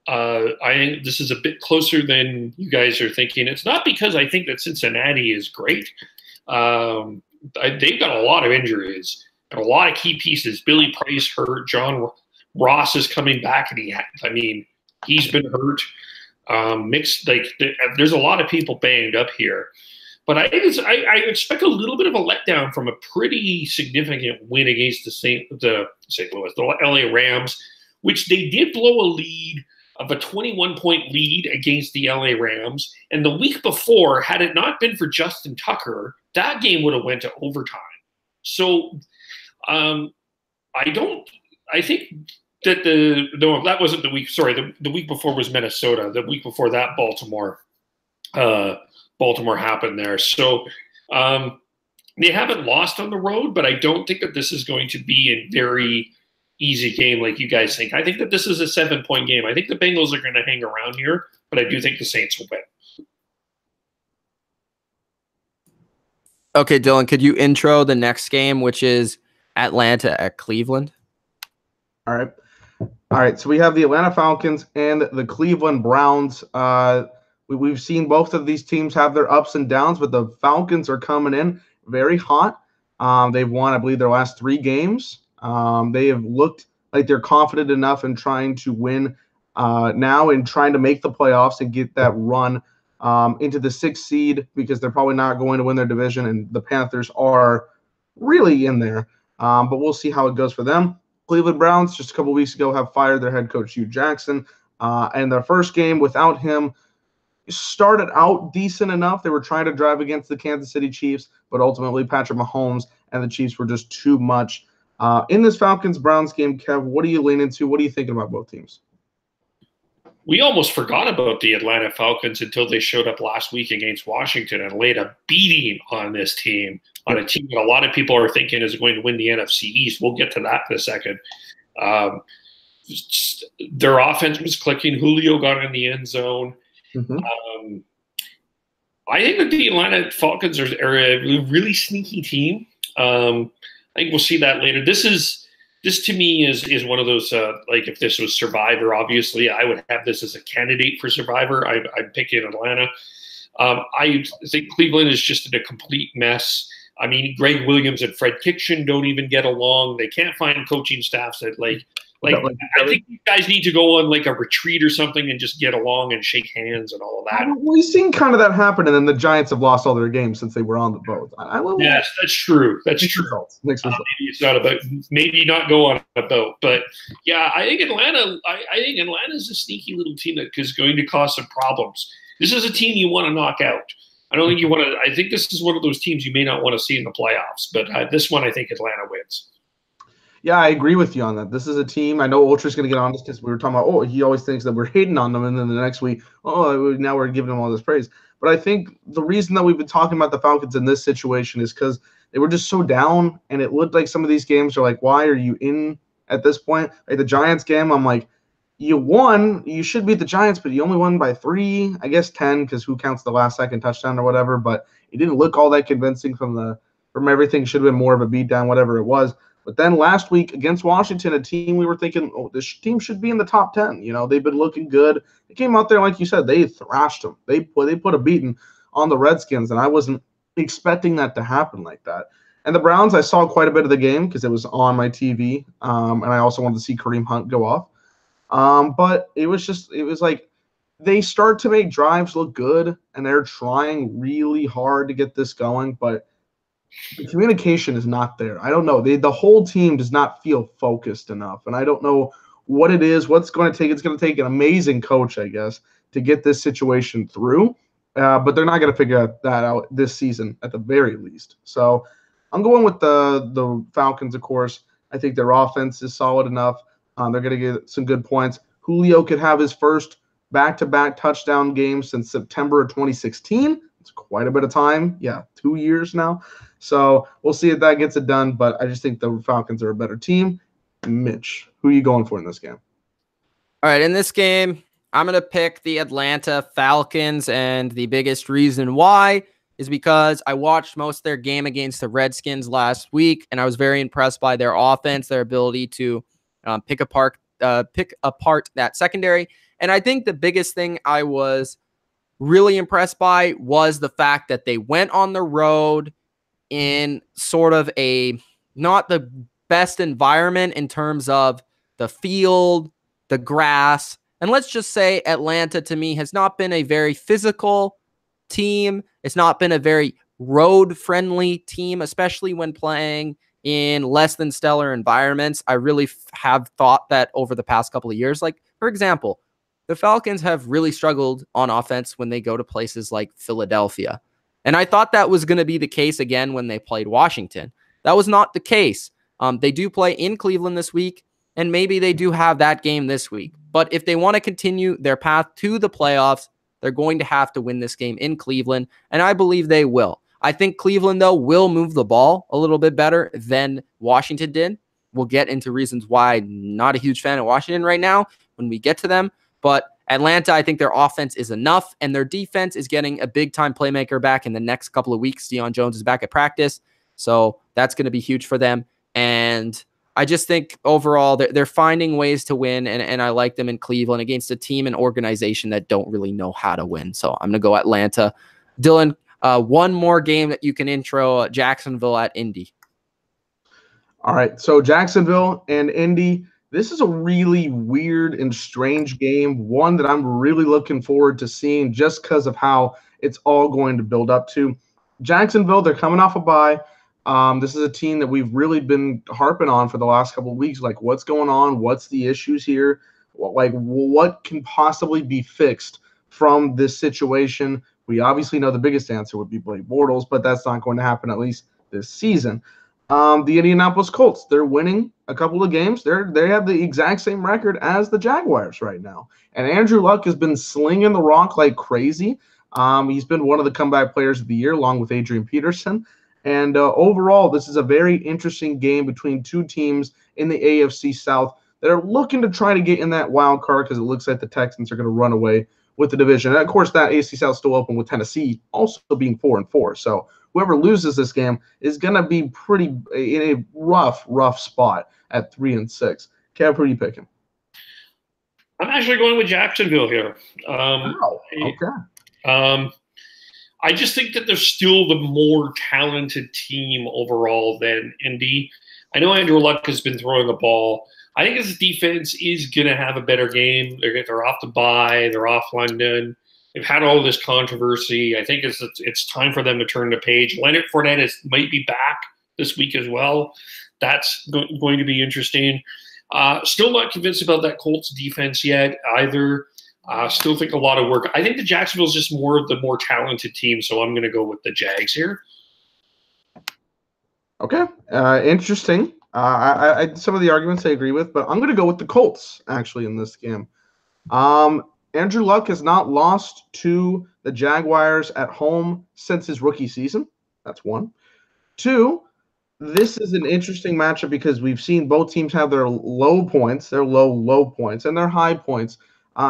[SPEAKER 2] I think this is a bit closer than you guys are thinking. It's not because I think that Cincinnati is great. They've got a lot of injuries and a lot of key pieces. Billy Price hurt. John Ross is coming back, and he's been hurt. There's a lot of people banged up here. But I expect a little bit of a letdown from a pretty significant win against the LA Rams, which they did blow a lead of a 21-point lead against the LA Rams. And the week before, had it not been for Justin Tucker, that game would have went to overtime. So I think that that wasn't the week. Sorry, the week before was Minnesota. The week before that, Baltimore happened there. So they haven't lost on the road, but I don't think that this is going to be a very easy game like you guys think. I think that this is a 7-point game. I think the Bengals are going to hang around here, but I do think the Saints will win.
[SPEAKER 1] Okay, Dylan, could you intro the next game, which is Atlanta at Cleveland?
[SPEAKER 3] All right. So we have the Atlanta Falcons and the Cleveland Browns. We've seen both of these teams have their ups and downs, but the Falcons are coming in very hot. They've won, I believe, their last 3 games. They have looked like they're confident enough in trying to win now and trying to make the playoffs and get that run into the 6th seed, because they're probably not going to win their division, and the Panthers are really in there. But we'll see how it goes for them. Cleveland Browns, just a couple weeks ago, have fired their head coach, Hugh Jackson. And their first game without him started out decent enough. They were trying to drive against the Kansas City Chiefs, but ultimately Patrick Mahomes and the Chiefs were just too much. In this Falcons-Browns game, Kev, what are you leaning to? What are you thinking about both teams?
[SPEAKER 2] We almost forgot about the Atlanta Falcons until they showed up last week against Washington and laid a beating on this team, on a team that a lot of people are thinking is going to win the NFC East. We'll get to that in a second. Their offense was clicking. Julio got in the end zone. Mm-hmm. I think that the Atlanta Falcons are a really sneaky team. I think we'll see that later. This is This to me is one of those like if this was Survivor, obviously I would have this as a candidate for Survivor. I'm picking Atlanta. I think Cleveland is just in a complete mess. I mean, Greg Williams and Fred Kitchen don't even get along. They can't find coaching staffs that like I think you guys need to go on like a retreat or something and just get along and shake hands and all of that.
[SPEAKER 3] We've seen kind of that happen, and then the Giants have lost all their games since they were on the boat.
[SPEAKER 2] Yes, that's true. That's true. Maybe it's not about maybe not go on a boat, but yeah, I think Atlanta. I think Atlanta is a sneaky little team that is going to cause some problems. This is a team you want to knock out. I don't think you want to. I think this is one of those teams you may not want to see in the playoffs, but this one I think Atlanta wins.
[SPEAKER 3] Yeah, I agree with you on that. This is a team. I know Ultra's going to get on this because we were talking about, he always thinks that we're hating on them, and then the next week, now we're giving them all this praise. But I think the reason that we've been talking about the Falcons in this situation is because they were just so down, and it looked like some of these games are like, why are you in at this point? Like the Giants game, I'm like, you won. You should beat the Giants, but you only won by 3, I guess 10, because who counts the last second touchdown or whatever. But it didn't look all that convincing from everything. Should have been more of a beatdown, whatever it was. But then last week against Washington, a team we were thinking, this team should be in the top 10. They've been looking good. They came out there, like you said, they thrashed them. They put a beating on the Redskins, and I wasn't expecting that to happen like that. And the Browns, I saw quite a bit of the game because it was on my TV, and I also wanted to see Kareem Hunt go off. But it was like they start to make drives look good, and they're trying really hard to get this going, but the communication is not there. I don't know. The whole team does not feel focused enough, and I don't know what it is, what's going to take. It's going to take an amazing coach, I guess, to get this situation through, but they're not going to figure that out this season at the very least. So I'm going with the Falcons, of course. I think their offense is solid enough. They're going to get some good points. Julio could have his first back-to-back touchdown game since September of 2016. It's quite a bit of time. Yeah, 2 years now. So we'll see if that gets it done, but I just think the Falcons are a better team. Mitch, who are you going for in this game?
[SPEAKER 1] All right, in this game, I'm going to pick the Atlanta Falcons, and the biggest reason why is because I watched most of their game against the Redskins last week, and I was very impressed by their offense, their ability to pick apart that secondary. And I think the biggest thing I was really impressed by was the fact that they went on the road in sort of not the best environment in terms of the field, the grass. And let's just say Atlanta, to me, has not been a very physical team. It's not been a very road-friendly team, especially when playing in less than stellar environments. I really have thought that over the past couple of years. Like, for example, the Falcons have really struggled on offense when they go to places like Philadelphia. And I thought that was going to be the case again when they played Washington. That was not the case. They do play in Cleveland this week, and maybe they do have that game this week. But if they want to continue their path to the playoffs, they're going to have to win this game in Cleveland, and I believe they will. I think Cleveland, though, will move the ball a little bit better than Washington did. We'll get into reasons why I'm not a huge fan of Washington right now when we get to them. But Atlanta, I think their offense is enough, and their defense is getting a big-time playmaker back in the next couple of weeks. Deion Jones is back at practice, so that's going to be huge for them. And I just think overall they're finding ways to win, and I like them in Cleveland against a team and organization that don't really know how to win. So I'm going to go Atlanta. Dylan, one more game that you can intro, Jacksonville at Indy.
[SPEAKER 3] All right, so Jacksonville and Indy. This is a really weird and strange game, one that I'm really looking forward to seeing just because of how it's all going to build up to. Jacksonville, they're coming off a bye. This is a team that we've really been harping on for the last couple of weeks. Like, what's going on? What's the issues here? Like, what can possibly be fixed from this situation? We obviously know the biggest answer would be Blake Bortles, but that's not going to happen at least this season. The Indianapolis Colts, they're winning a couple of games. They have the exact same record as the Jaguars right now. And Andrew Luck has been slinging the rock like crazy. He's been one of the comeback players of the year along with Adrian Peterson. And overall, this is a very interesting game between two teams in the AFC South that are looking to try to get in that wild card because it looks like the Texans are going to run away with the division. And of course, that AFC South is still open with Tennessee also being 4-4. So whoever loses this game is going to be pretty in a rough spot at 3-6. Kev, who are you picking?
[SPEAKER 2] I'm actually going with Jacksonville here.
[SPEAKER 3] Okay.
[SPEAKER 2] I just think that they're still the more talented team overall than Indy. I know Andrew Luck has been throwing the ball. I think his defense is going to have a better game. They're off the bye. They're off London. They've had all this controversy. I think it's time for them to turn the page. Leonard Fournette might be back this week as well. That's going to be interesting. Still not convinced about that Colts defense yet either. Still think a lot of work. I think the Jacksonville's just the more talented team, so I'm going to go with the Jags here.
[SPEAKER 3] Okay, interesting. I some of the arguments I agree with, but I'm going to go with the Colts actually in this game. Andrew Luck has not lost to the Jaguars at home since his rookie season. That's one. Two, this is an interesting matchup because we've seen both teams have their low points, their low points, and their high points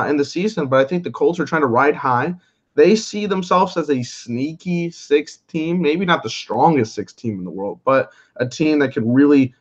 [SPEAKER 3] in the season. But I think the Colts are trying to ride high. They see themselves as a sneaky sixth team, maybe not the strongest sixth team in the world, but a team that can really,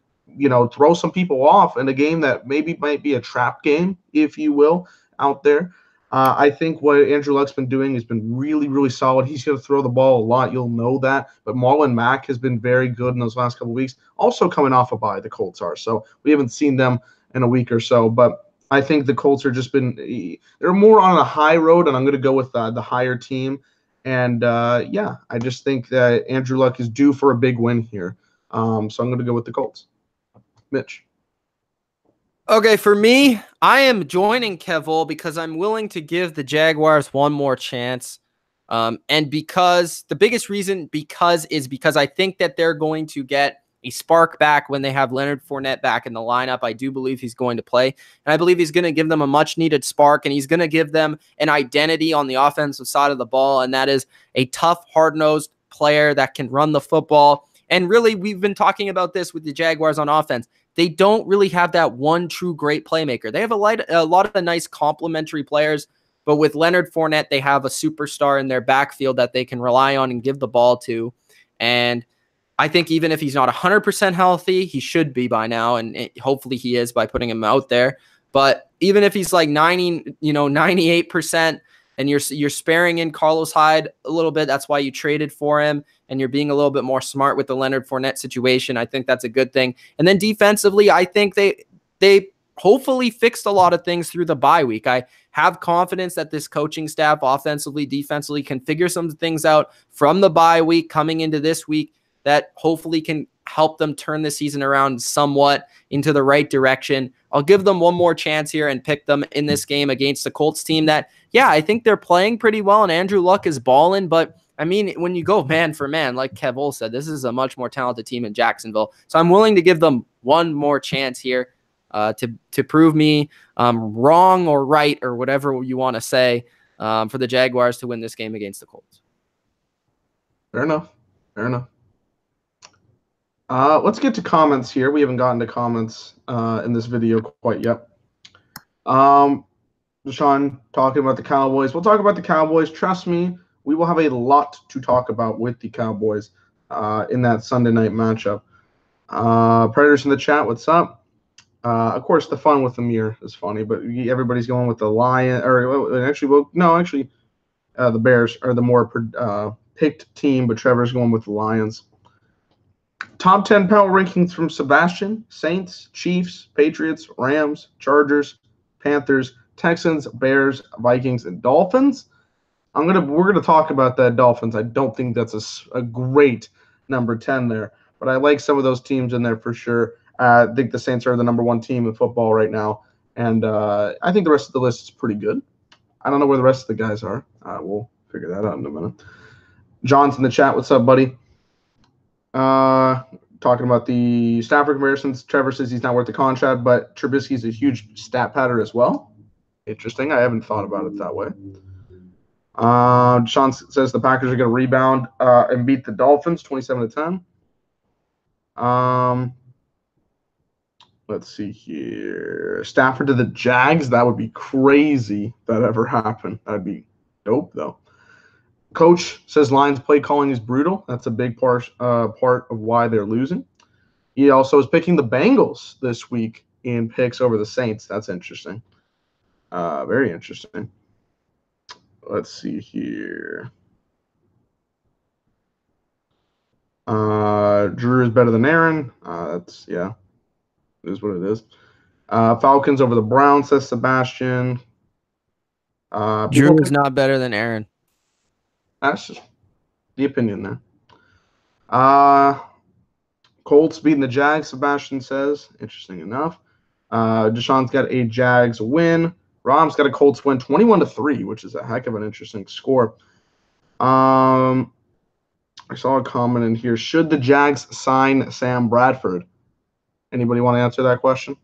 [SPEAKER 3] throw some people off in a game that maybe might be a trap game, if you will, out there. I think what Andrew Luck's been doing has been really, really solid. He's going to throw the ball a lot. You'll know that. But Marlon Mack has been very good in those last couple of weeks. Also coming off a bye, the Colts are. So we haven't seen them in a week or so. But I think the Colts are they're more on a high road, and I'm going to go with the higher team. And, I just think that Andrew Luck is due for a big win here. So I'm going to go with the Colts. Mitch.
[SPEAKER 1] Okay, for me, I am joining Kevole because I'm willing to give the Jaguars one more chance. And because the biggest reason is because I think that they're going to get a spark back when they have Leonard Fournette back in the lineup. I do believe he's going to play, and I believe he's going to give them a much-needed spark, and he's going to give them an identity on the offensive side of the ball, and that is a tough, hard-nosed player that can run the football. And really, we've been talking about this with the Jaguars on offense. They don't really have that one true great playmaker. They have a lot of nice complementary players, but with Leonard Fournette, they have a superstar in their backfield that they can rely on and give the ball to. And I think even if he's not 100% healthy, he should be by now, and hopefully he is by putting him out there. But even if he's like 98%, and you're sparing in Carlos Hyde a little bit, that's why you traded for him, and you're being a little bit more smart with the Leonard Fournette situation. I think that's a good thing. And then defensively, I think they hopefully fixed a lot of things through the bye week. I have confidence that this coaching staff, offensively, defensively, can figure some things out from the bye week coming into this week that hopefully can help them turn the season around somewhat into the right direction. I'll give them one more chance here and pick them in this game against the Colts team that, I think they're playing pretty well, and Andrew Luck is balling. But, I mean, when you go man for man, like Kevole said, this is a much more talented team in Jacksonville. So I'm willing to give them one more chance here to prove me wrong or right or whatever you want to say for the Jaguars to win this game against the Colts.
[SPEAKER 3] Fair enough. Let's get to comments here. We haven't gotten to comments in this video quite yet. Deshaun talking about the Cowboys. We'll talk about the Cowboys. Trust me, we will have a lot to talk about with the Cowboys in that Sunday night matchup. Predators in the chat, what's up? Of course, the fun with the mirror is funny, but everybody's going with the Lion. The Bears are the more picked team, but Trevor's going with the Lions. Top 10 power rankings from Sebastian: Saints, Chiefs, Patriots, Rams, Chargers, Panthers, Texans, Bears, Vikings, and Dolphins. We're gonna talk about that Dolphins. I don't think that's a great number 10 there, but I like some of those teams in there for sure. I think the Saints are the number 1 team in football right now, and I think the rest of the list is pretty good. I don't know where the rest of the guys are. We'll figure that out in a minute. John's in the chat. What's up, buddy? Talking about the Stafford comparisons. Trevor says he's not worth the contract, but Trubisky's a huge stat pattern as well. Interesting. I haven't thought about it that way. Sean says the Packers are going to rebound and beat the Dolphins 27-10. Let's see here. Stafford to the Jags. That would be crazy if that ever happened. That'd be dope, though. Coach says Lions play calling is brutal. That's a big part of why they're losing. He also is picking the Bengals this week in picks over the Saints. That's interesting. Very interesting. Let's see here. Drew is better than Aaron. That's, yeah, it is what it is. Falcons over the Browns, says Sebastian.
[SPEAKER 1] Drew is not better than Aaron.
[SPEAKER 3] That's just the opinion there. Colts beating the Jags, Sebastian says. Interesting enough. Deshaun's got a Jags win. Rom's got a Colts win 21-3, which is a heck of an interesting score. I saw a comment in here. Should the Jags sign Sam Bradford? Anybody want to answer that question?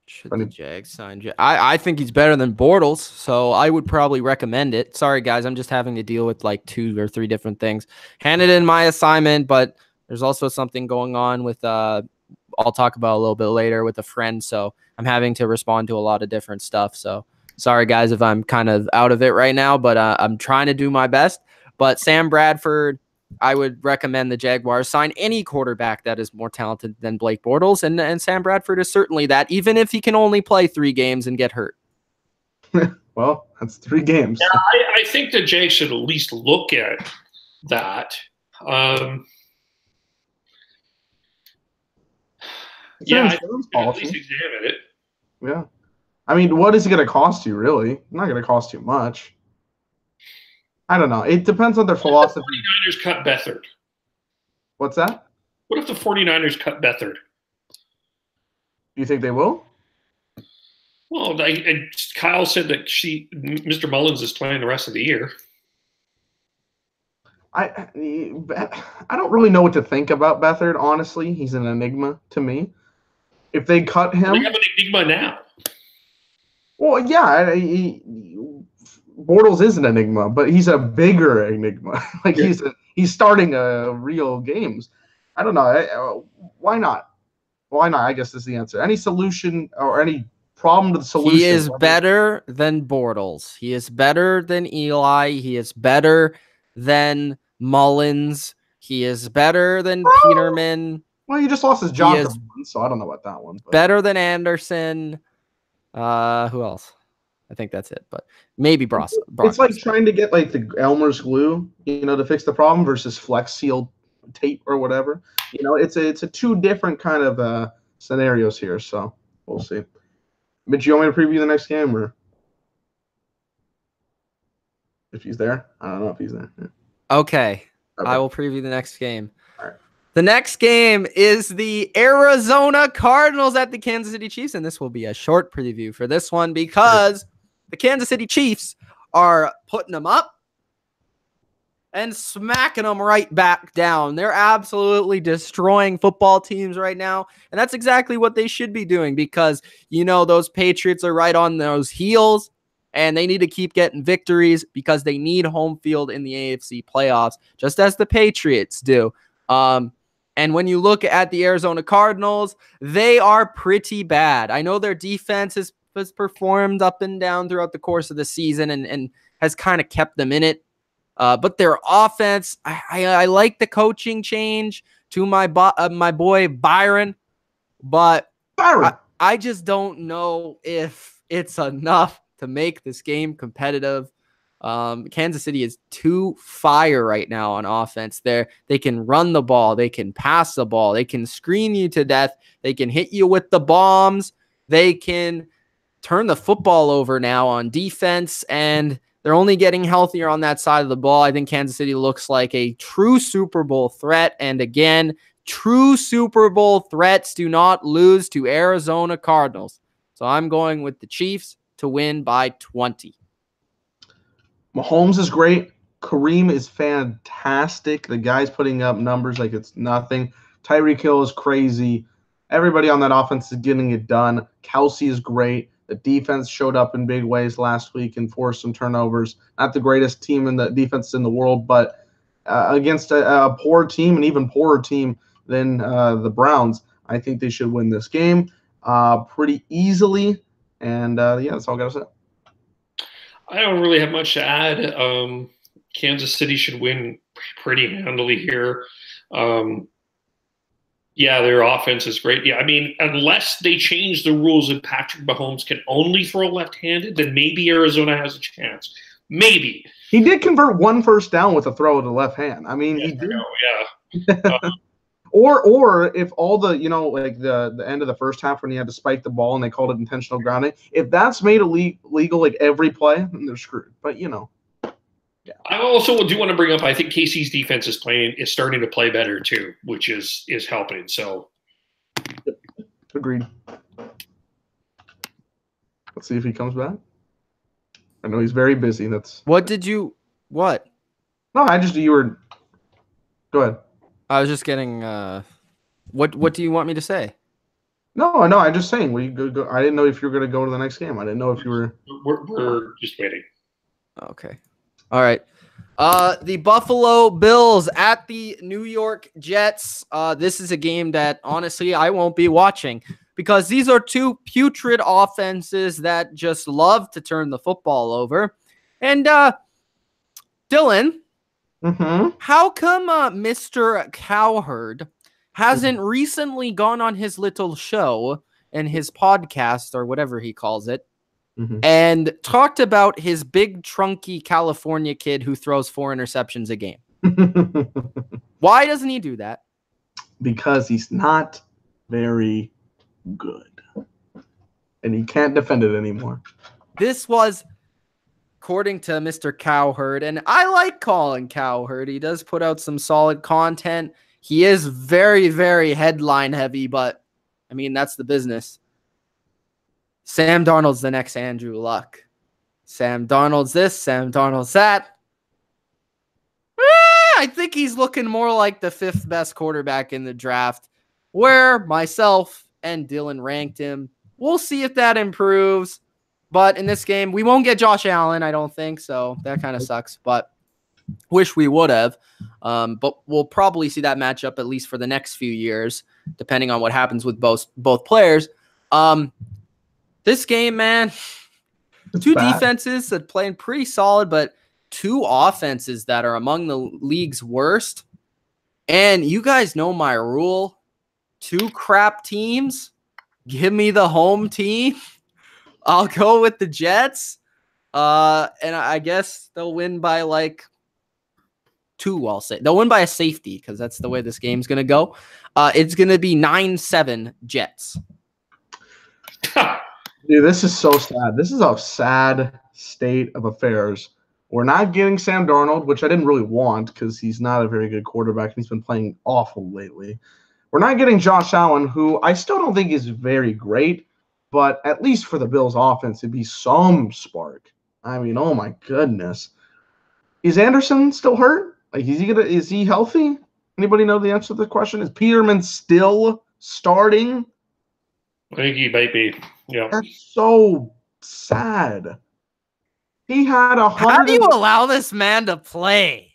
[SPEAKER 1] Should the Jags sign? I think he's better than Bortles, so I would probably recommend it. Sorry, guys, I'm just having to deal with like 2 or 3 different things. Handed in my assignment, but there's also something going on with I'll talk about a little bit later with a friend, so I'm having to respond to a lot of different stuff. So sorry, guys, if I'm kind of out of it right now, but I'm trying to do my best. But Sam Bradford, I would recommend the Jaguars sign any quarterback that is more talented than Blake Bortles, and Sam Bradford is certainly that, even if he can only play 3 games and get hurt.
[SPEAKER 3] Well, that's 3 games.
[SPEAKER 2] Yeah, I think the Jags should at least look at that. Yeah, I think at least examine it.
[SPEAKER 3] Yeah. I mean, what is it going to cost you, really? Not going to cost you much. I don't know. It depends on their philosophy.
[SPEAKER 2] What if the 49ers cut Beathard?
[SPEAKER 3] What's that?
[SPEAKER 2] What if the 49ers cut Beathard?
[SPEAKER 3] Do you think they will?
[SPEAKER 2] Well, Kyle said that Mr. Mullins is playing the rest of the year.
[SPEAKER 3] I don't really know what to think about Beathard, honestly. He's an enigma to me. If they cut him...
[SPEAKER 2] They have an enigma now.
[SPEAKER 3] Well, yeah, Bortles is an enigma, but he's a bigger enigma. Like yeah. He's starting real games. I don't know. Why not? Why not? I guess is the answer. Any solution or any problem to the solution?
[SPEAKER 1] He is better than Bortles. He is better than Eli. He is better than Mullins. He is better than Peterman.
[SPEAKER 3] Well, you just lost his job, so I don't know about that one. But.
[SPEAKER 1] Better than Anderson. Who else? I think that's it, but maybe Brock.
[SPEAKER 3] It's like trying to get like the Elmer's glue, to fix the problem versus Flex Seal tape or whatever. It's a 2 different kind of scenarios here, so we'll see. Mitch, you want me to preview the next game, or if he's there? I don't know if he's there. Yeah.
[SPEAKER 1] Okay, I will preview the next game.
[SPEAKER 3] All right.
[SPEAKER 1] The next game is the Arizona Cardinals at the Kansas City Chiefs, and this will be a short preview for this one because the Kansas City Chiefs are putting them up and smacking them right back down. They're absolutely destroying football teams right now, and that's exactly what they should be doing because, those Patriots are right on those heels, and they need to keep getting victories because they need home field in the AFC playoffs, just as the Patriots do. And when you look at the Arizona Cardinals, they are pretty bad. I know their defense has performed up and down throughout the course of the season and has kind of kept them in it. But their offense, I like the coaching change to my boy Byron, but I just don't know if it's enough to make this game competitive. Kansas City is too fire right now on offense. They can run the ball, they can pass the ball, they can screen you to death, they can hit you with the bombs, they can turn the football over now on defense, and they're only getting healthier on that side of the ball. I think Kansas City looks like a true Super Bowl threat, and again, true Super Bowl threats do not lose to Arizona Cardinals. So I'm going with the Chiefs to win by 20.
[SPEAKER 3] Mahomes is great. Kareem is fantastic. The guy's putting up numbers like it's nothing. Tyreek Hill is crazy. Everybody on that offense is getting it done. Kelsey is great. The defense showed up in big ways last week and forced some turnovers. Not the greatest team in the defense in the world, but against a poor team, an even poorer team than the Browns, I think they should win this game pretty easily. And, yeah, that's all I got to say.
[SPEAKER 2] I don't really have much to add. Kansas City should win pretty handily here. Yeah, their offense is great. Yeah, I mean, unless they change the rules and Patrick Mahomes can only throw left-handed, then maybe Arizona has a chance. Maybe.
[SPEAKER 3] He did convert one first down with a throw with the left hand. I mean, he did.
[SPEAKER 2] Yeah.
[SPEAKER 3] Or if all the, like the end of the first half when he had to spike the ball and they called it intentional grounding, if that's made illegal like every play, then they're screwed. But, yeah.
[SPEAKER 2] I also do want to bring up, I think KC's defense is starting to play better too, which is helping. So,
[SPEAKER 3] agreed. Let's see if he comes back. I know he's very busy.
[SPEAKER 1] What?
[SPEAKER 3] No, you were. Go ahead.
[SPEAKER 1] I was just getting. What do you want me to say?
[SPEAKER 3] No. I'm just saying. Go. I didn't know if you were going to go to the next game. I didn't know if you were.
[SPEAKER 2] We're just waiting.
[SPEAKER 1] Okay. All right. The Buffalo Bills at the New York Jets. This is a game that honestly I won't be watching because these are two putrid offenses that just love to turn the football over. And Dylan, how come Mr. Cowherd hasn't recently gone on his little show and his podcast or whatever he calls it and talked about his big, trunky California kid who throws 4 interceptions a game? Why doesn't he do that?
[SPEAKER 3] Because he's not very good. And he can't defend it anymore.
[SPEAKER 1] This was, according to Mr. Cowherd, and I like calling Cowherd. He does put out some solid content. He is very, very headline heavy, but, I mean, that's the business. Sam Darnold's the next Andrew Luck. Sam Darnold's this, Sam Darnold's that. I think he's looking more like the 5th best quarterback in the draft, where myself and Dylan ranked him. We'll see if that improves. But in this game, we won't get Josh Allen, I don't think, so that kind of sucks. But wish we would have. But we'll probably see that matchup at least for the next few years, depending on what happens with both players. This game, man, two defenses that playing pretty solid, but 2 offenses that are among the league's worst. And you guys know my rule. 2 crap teams. Give me the home team. I'll go with the Jets. And I guess they'll win by like 2, I'll say. They'll win by a safety because that's the way this game's going to go. It's going to be 9-7 Jets.
[SPEAKER 3] Dude, this is so sad. This is a sad state of affairs. We're not getting Sam Darnold, which I didn't really want because he's not a very good quarterback and he's been playing awful lately. We're not getting Josh Allen, who I still don't think is very great, but at least for the Bills' offense, it'd be some spark. I mean, oh my goodness. Is Anderson still hurt? Like, is he healthy? Anybody know the answer to the question? Is Peterman still starting?
[SPEAKER 2] I think he might be. Yeah.
[SPEAKER 3] That's so sad. He had 100.
[SPEAKER 1] How do you allow this man to play?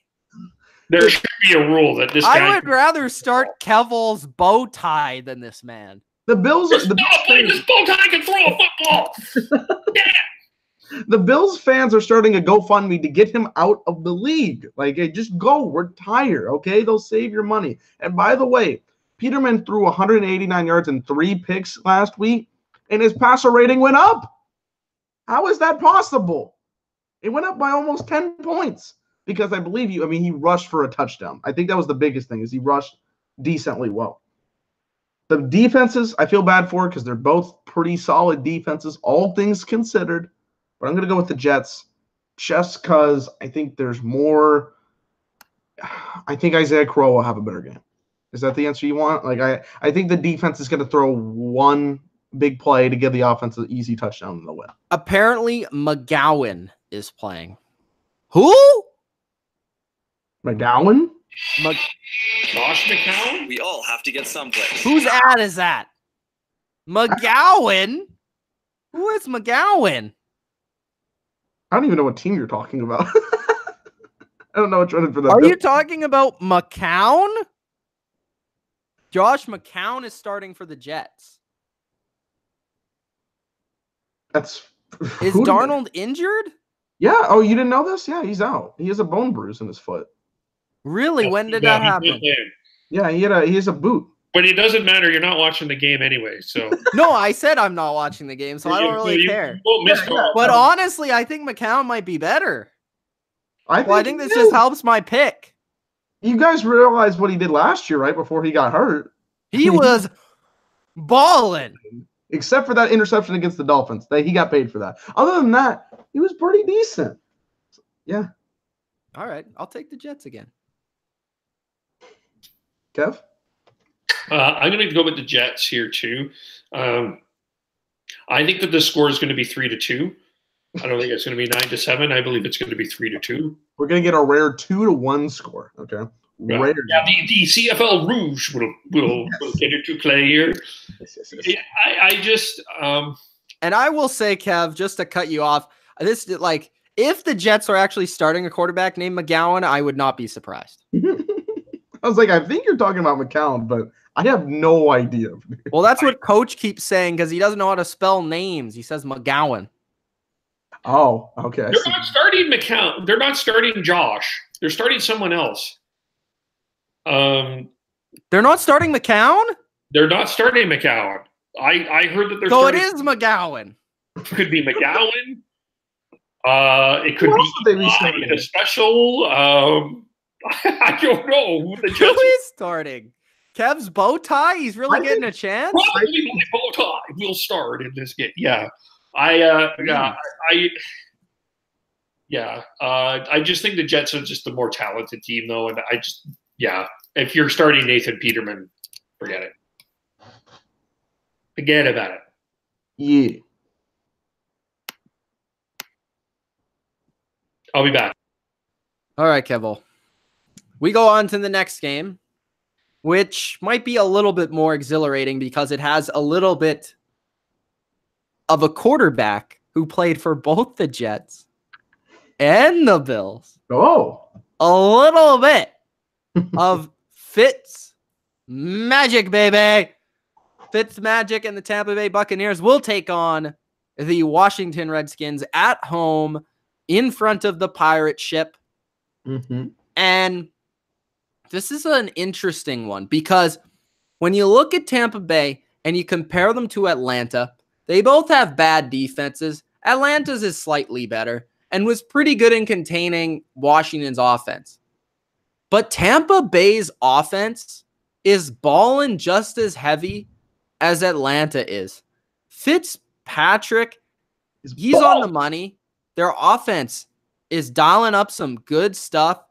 [SPEAKER 2] There should be a rule that this guy.
[SPEAKER 1] I would rather start Kevol's bow tie than this man.
[SPEAKER 3] The Bills.
[SPEAKER 2] This bow tie can throw a football. Yeah.
[SPEAKER 3] The Bills fans are starting a GoFundMe to get him out of the league. Like, hey, just go retire, okay? They'll save your money. And by the way, Peterman threw 189 yards and 3 picks last week, and his passer rating went up. How is that possible? It went up by almost 10 points because I believe you. I mean, he rushed for a touchdown. I think that was the biggest thing is he rushed decently well. The defenses I feel bad for because they're both pretty solid defenses, all things considered. But I'm going to go with the Jets just because I think there's more. I think Isaiah Crowe will have a better game. Is that the answer you want? Like I think the defense is going to throw one big play to give the offense an easy touchdown in the win.
[SPEAKER 1] Apparently, McGowan is playing. Who?
[SPEAKER 3] McGowan?
[SPEAKER 2] Josh McCown?
[SPEAKER 4] We all have to get someplace.
[SPEAKER 1] Whose ad is that? McGowan? Who is McGowan?
[SPEAKER 3] I don't even know what team you're talking about. I don't know which one for that.
[SPEAKER 1] Are you talking about McCown? Josh McCown is starting for the Jets.
[SPEAKER 3] Is
[SPEAKER 1] Darnold injured?
[SPEAKER 3] Yeah. Oh, you didn't know this? Yeah, he's out. He has a bone bruise in his foot.
[SPEAKER 1] Really? When did that happen?
[SPEAKER 3] Yeah, he has a boot.
[SPEAKER 2] But it doesn't matter. You're not watching the game anyway. So
[SPEAKER 1] no, I said I'm not watching the game, so I don't really care. But honestly, I think McCown might be better. I think this just helps my pick.
[SPEAKER 3] You guys realize what he did last year, right? Before he got hurt.
[SPEAKER 1] He was balling.
[SPEAKER 3] Except for that interception against the Dolphins. He got paid for that. Other than that, he was pretty decent. Yeah.
[SPEAKER 1] All right. I'll take the Jets again.
[SPEAKER 3] Kev?
[SPEAKER 2] I'm going to go with the Jets here, too. I think that the score is going to be 3-2. I don't think it's going to be 9-7. I believe it's going to be 3-2.
[SPEAKER 3] We're going to get a rare 2-1 score. Okay. Rare.
[SPEAKER 2] Yeah, the CFL Rouge will get into play here. Yes. I just
[SPEAKER 1] and I will say, Kev, just to cut you off, if the Jets are actually starting a quarterback named McGowan, I would not be surprised.
[SPEAKER 3] I was like, I think you're talking about McCown, but I have no idea.
[SPEAKER 1] Well, that's what Coach keeps saying because he doesn't know how to spell names. He says McGowan.
[SPEAKER 3] Oh, okay.
[SPEAKER 2] They're not starting McCown. They're not starting Josh. They're starting someone else.
[SPEAKER 1] They're not starting McCown?
[SPEAKER 2] They're not starting McCown. I heard that they're
[SPEAKER 1] starting. So it is McGowan.
[SPEAKER 2] It could be McGowan. It could be in a special. I don't know who the Jets
[SPEAKER 1] who is starting. Kev's bow tie? He's really getting a chance?
[SPEAKER 2] Probably my bow tie will start in this game. Yeah. I just think the Jets are just the more talented team, though. And if you're starting Nathan Peterman, forget it. Forget about it.
[SPEAKER 3] Yeah.
[SPEAKER 2] I'll be back.
[SPEAKER 1] All right, Kevole. We go on to the next game, which might be a little bit more exhilarating because it has a little bit of a quarterback who played for both the Jets and the Bills.
[SPEAKER 3] Oh.
[SPEAKER 1] A little bit of Fitz magic, baby. Fitz magic and the Tampa Bay Buccaneers will take on the Washington Redskins at home in front of the pirate ship.
[SPEAKER 3] Mm-hmm.
[SPEAKER 1] And this is an interesting one because when you look at Tampa Bay and you compare them to Atlanta, they both have bad defenses. Atlanta's is slightly better and was pretty good in containing Washington's offense. But Tampa Bay's offense is balling just as heavy as Atlanta is. Fitzpatrick, he's on the money. Their offense is dialing up some good stuff.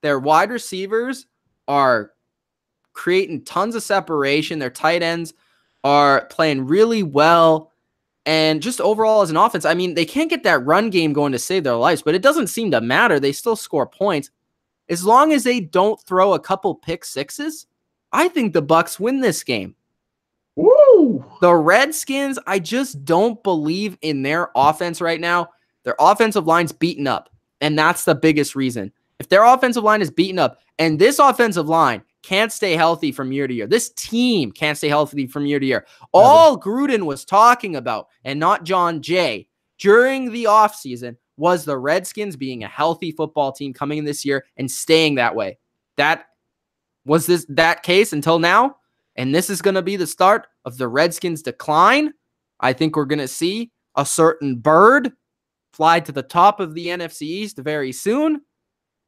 [SPEAKER 1] Their wide receivers are creating tons of separation. Their tight ends are playing really well. And just overall as an offense, I mean, they can't get that run game going to save their lives, but it doesn't seem to matter. They still score points. As long as they don't throw a couple pick sixes, I think the Bucs win this game.
[SPEAKER 3] Woo!
[SPEAKER 1] The Redskins, I just don't believe in their offense right now. Their offensive line's beaten up, and that's the biggest reason. If their offensive line is beaten up, and this offensive line can't stay healthy from year to year, this team can't stay healthy from year to year. All Gruden was talking about, and not John Jay, during the offseason was the Redskins being a healthy football team coming in this year and staying that way. That was that case until now, and this is going to be the start of the Redskins' decline. I think we're going to see a certain bird fly to the top of the NFC East very soon,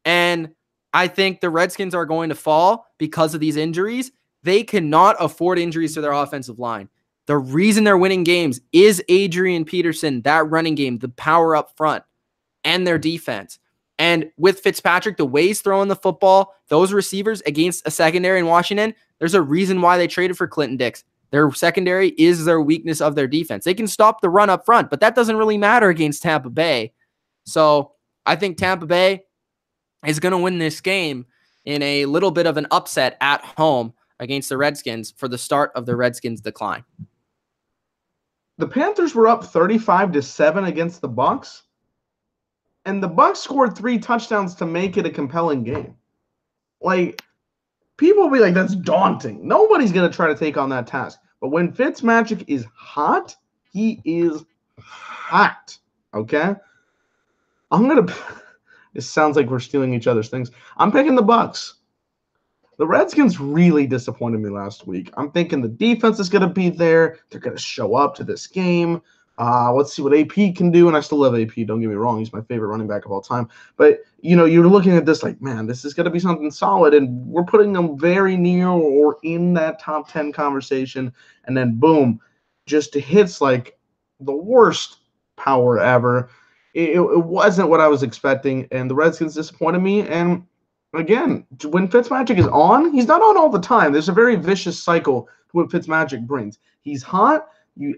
[SPEAKER 1] and I think the Redskins are going to fall because of these injuries. They cannot afford injuries to their offensive line. The reason they're winning games is Adrian Peterson, that running game, the power up front, and their defense. And with Fitzpatrick, the way he's throwing the football, those receivers against a secondary in Washington, there's a reason why they traded for Clinton Dix. Their secondary is their weakness of their defense. They can stop the run up front, but that doesn't really matter against Tampa Bay. So I think Tampa Bay is going to win this game in a little bit of an upset at home against the Redskins for the start of the Redskins' decline.
[SPEAKER 3] The Panthers were up 35-7 against the Bucs, and the Bucs scored 3 touchdowns to make it a compelling game. Like, people will be like, that's daunting. Nobody's going to try to take on that task. But when Fitzmagic is hot, he is hot. Okay? It sounds like we're stealing each other's things. I'm picking the Bucs. The Redskins really disappointed me last week. I'm thinking the defense is going to be there. They're going to show up to this game. Let's see what AP can do. And I still love AP. Don't get me wrong. He's my favorite running back of all time. But, you're looking at this like, man, this is going to be something solid. And we're putting them very near or in that top 10 conversation. And then, boom, just hits like the worst power ever. It wasn't what I was expecting. And the Redskins disappointed me. And again, when Fitzmagic is on, he's not on all the time. There's a very vicious cycle to what Fitzmagic brings. He's hot.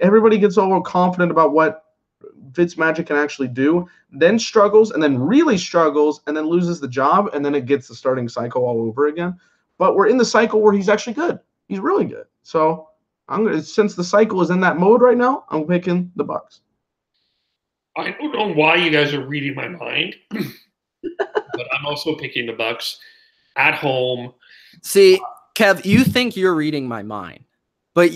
[SPEAKER 3] Everybody gets overconfident about what Fitzmagic can actually do, then struggles, and then really struggles, and then loses the job, and then it gets the starting cycle all over again. But we're in the cycle where he's actually good. He's really good. So since the cycle is in that mode right now, I'm picking the Bucs.
[SPEAKER 2] I don't know why you guys are reading my mind. But I'm also picking the Bucs at home.
[SPEAKER 1] See, Kev, you think you're reading my mind, but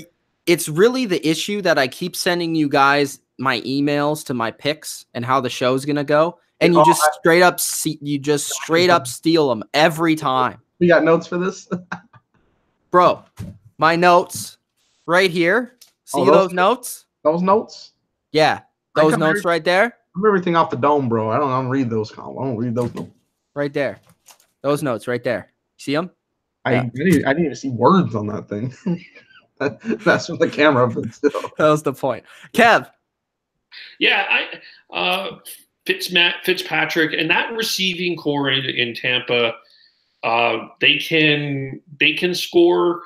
[SPEAKER 1] it's really the issue that I keep sending you guys my emails to my picks and how the show's gonna go, and you just straight up steal them every time.
[SPEAKER 3] We got notes for this,
[SPEAKER 1] bro. My notes right here. See those notes?
[SPEAKER 3] Those notes?
[SPEAKER 1] Yeah, those notes right there.
[SPEAKER 3] I'm everything off the dome, bro. I don't read those. I don't read those notes.
[SPEAKER 1] Right there. Those notes right there. See them?
[SPEAKER 3] I didn't even see words on that thing. That's from the camera, but still.
[SPEAKER 1] That was the point. Kev.
[SPEAKER 2] Yeah, Fitzpatrick and that receiving core in Tampa, they can score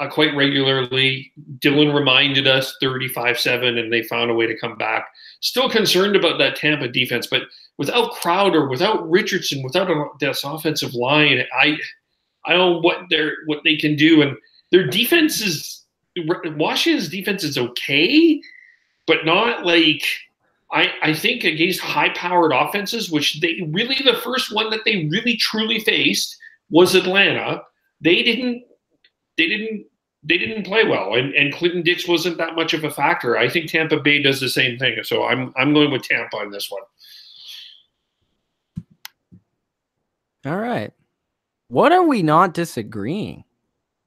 [SPEAKER 2] quite regularly. Dylan reminded us 35-7, and they found a way to come back. Still concerned about that Tampa defense, but without Crowder, without Richardson, without this offensive line, I don't know what they can do. And their defense is Washington's defense is okay, but not like I think against high-powered offenses, which they really the first one that they really truly faced was Atlanta. They didn't play well, and Clinton Dix wasn't that much of a factor. I think Tampa Bay does the same thing, so I'm going with Tampa on this one.
[SPEAKER 1] All right. What are we not disagreeing?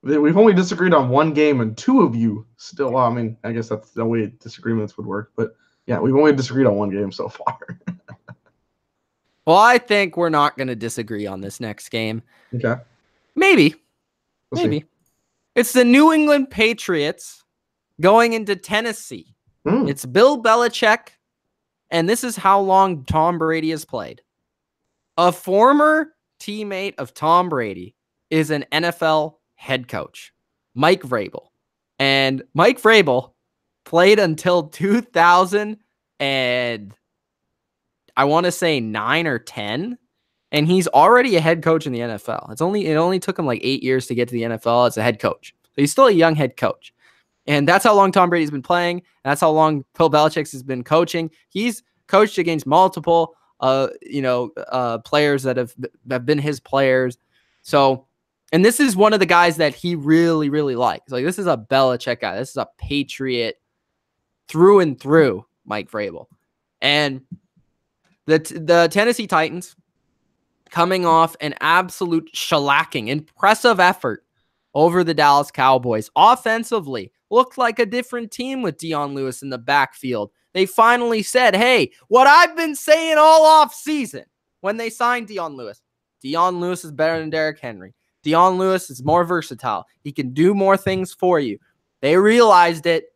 [SPEAKER 3] We've only disagreed on one game, and two of you still. Well, I mean, I guess that's the way disagreements would work. But yeah, we've only disagreed on one game so far.
[SPEAKER 1] Well, I think we're not going to disagree on this next game.
[SPEAKER 3] Okay.
[SPEAKER 1] Maybe.
[SPEAKER 3] We'll
[SPEAKER 1] Maybe.
[SPEAKER 3] see.
[SPEAKER 1] It's the New England Patriots going into Tennessee. It's Bill Belichick, and this is how long Tom Brady has played. A former teammate of Tom Brady is an NFL head coach, Mike Vrabel. And Mike Vrabel played until 2000 and I want to say 9 or 10. And he's already a head coach in the NFL. It only took him like 8 years to get to the NFL as a head coach. So he's still a young head coach. And that's how long Tom Brady's been playing. And that's how long Bill Belichick has been coaching. He's coached against multiple players that have been his players. So, and this is one of the guys that he really, really likes. Like, this is a Belichick guy. This is a Patriot through and through, Mike Vrabel. And the Tennessee Titans, coming off an absolute shellacking, impressive effort over the Dallas Cowboys. Offensively, looked like a different team with Dion Lewis in the backfield. They finally said, hey, what I've been saying all off season when they signed Dion Lewis. Dion Lewis is better than Derrick Henry. Dion Lewis is more versatile. He can do more things for you. They realized it.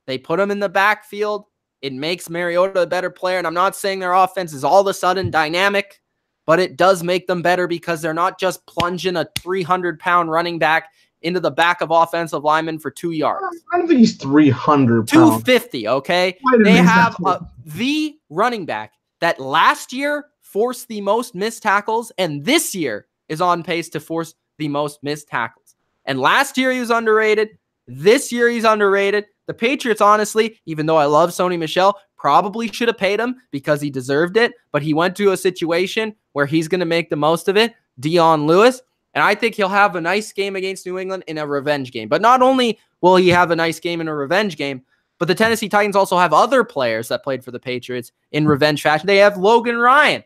[SPEAKER 1] They put him in the backfield. It makes Mariota a better player. And I'm not saying their offense is all of a sudden dynamic, but it does make them better because they're not just plunging a 300-pound running back into the back of offensive linemen for 2 yards.
[SPEAKER 3] I don't think he's 300 pounds.
[SPEAKER 1] 250, okay? They have the running back that last year forced the most missed tackles, and this year is on pace to force the most missed tackles. And last year he was underrated. This year he's underrated. The Patriots, honestly, even though I love Sony Michel, probably should have paid him because he deserved it, but he went to a situation where he's going to make the most of it. Dion Lewis, And I think he'll have a nice game against New England in a revenge game. But not only will he have a nice game in a revenge game, but the Tennessee Titans also have other players that played for the Patriots in revenge fashion. They have Logan Ryan.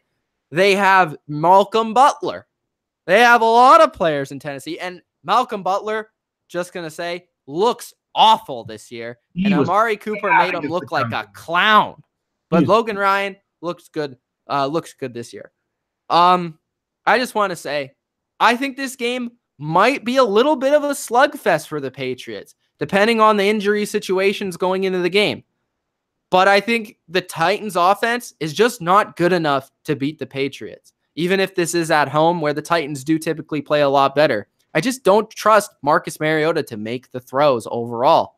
[SPEAKER 1] They have Malcolm Butler. They have a lot of players in Tennessee. And Malcolm Butler, just going to say, looks awful this year. And Amari Cooper made him look like a clown. But Logan Ryan looks good this year. I just want to say, I think this game might be a little bit of a slugfest for the Patriots, depending on the injury situations going into the game. But I think the Titans offense is just not good enough to beat the Patriots, even if this is at home where the Titans do typically play a lot better. I just don't trust Marcus Mariota to make the throws overall.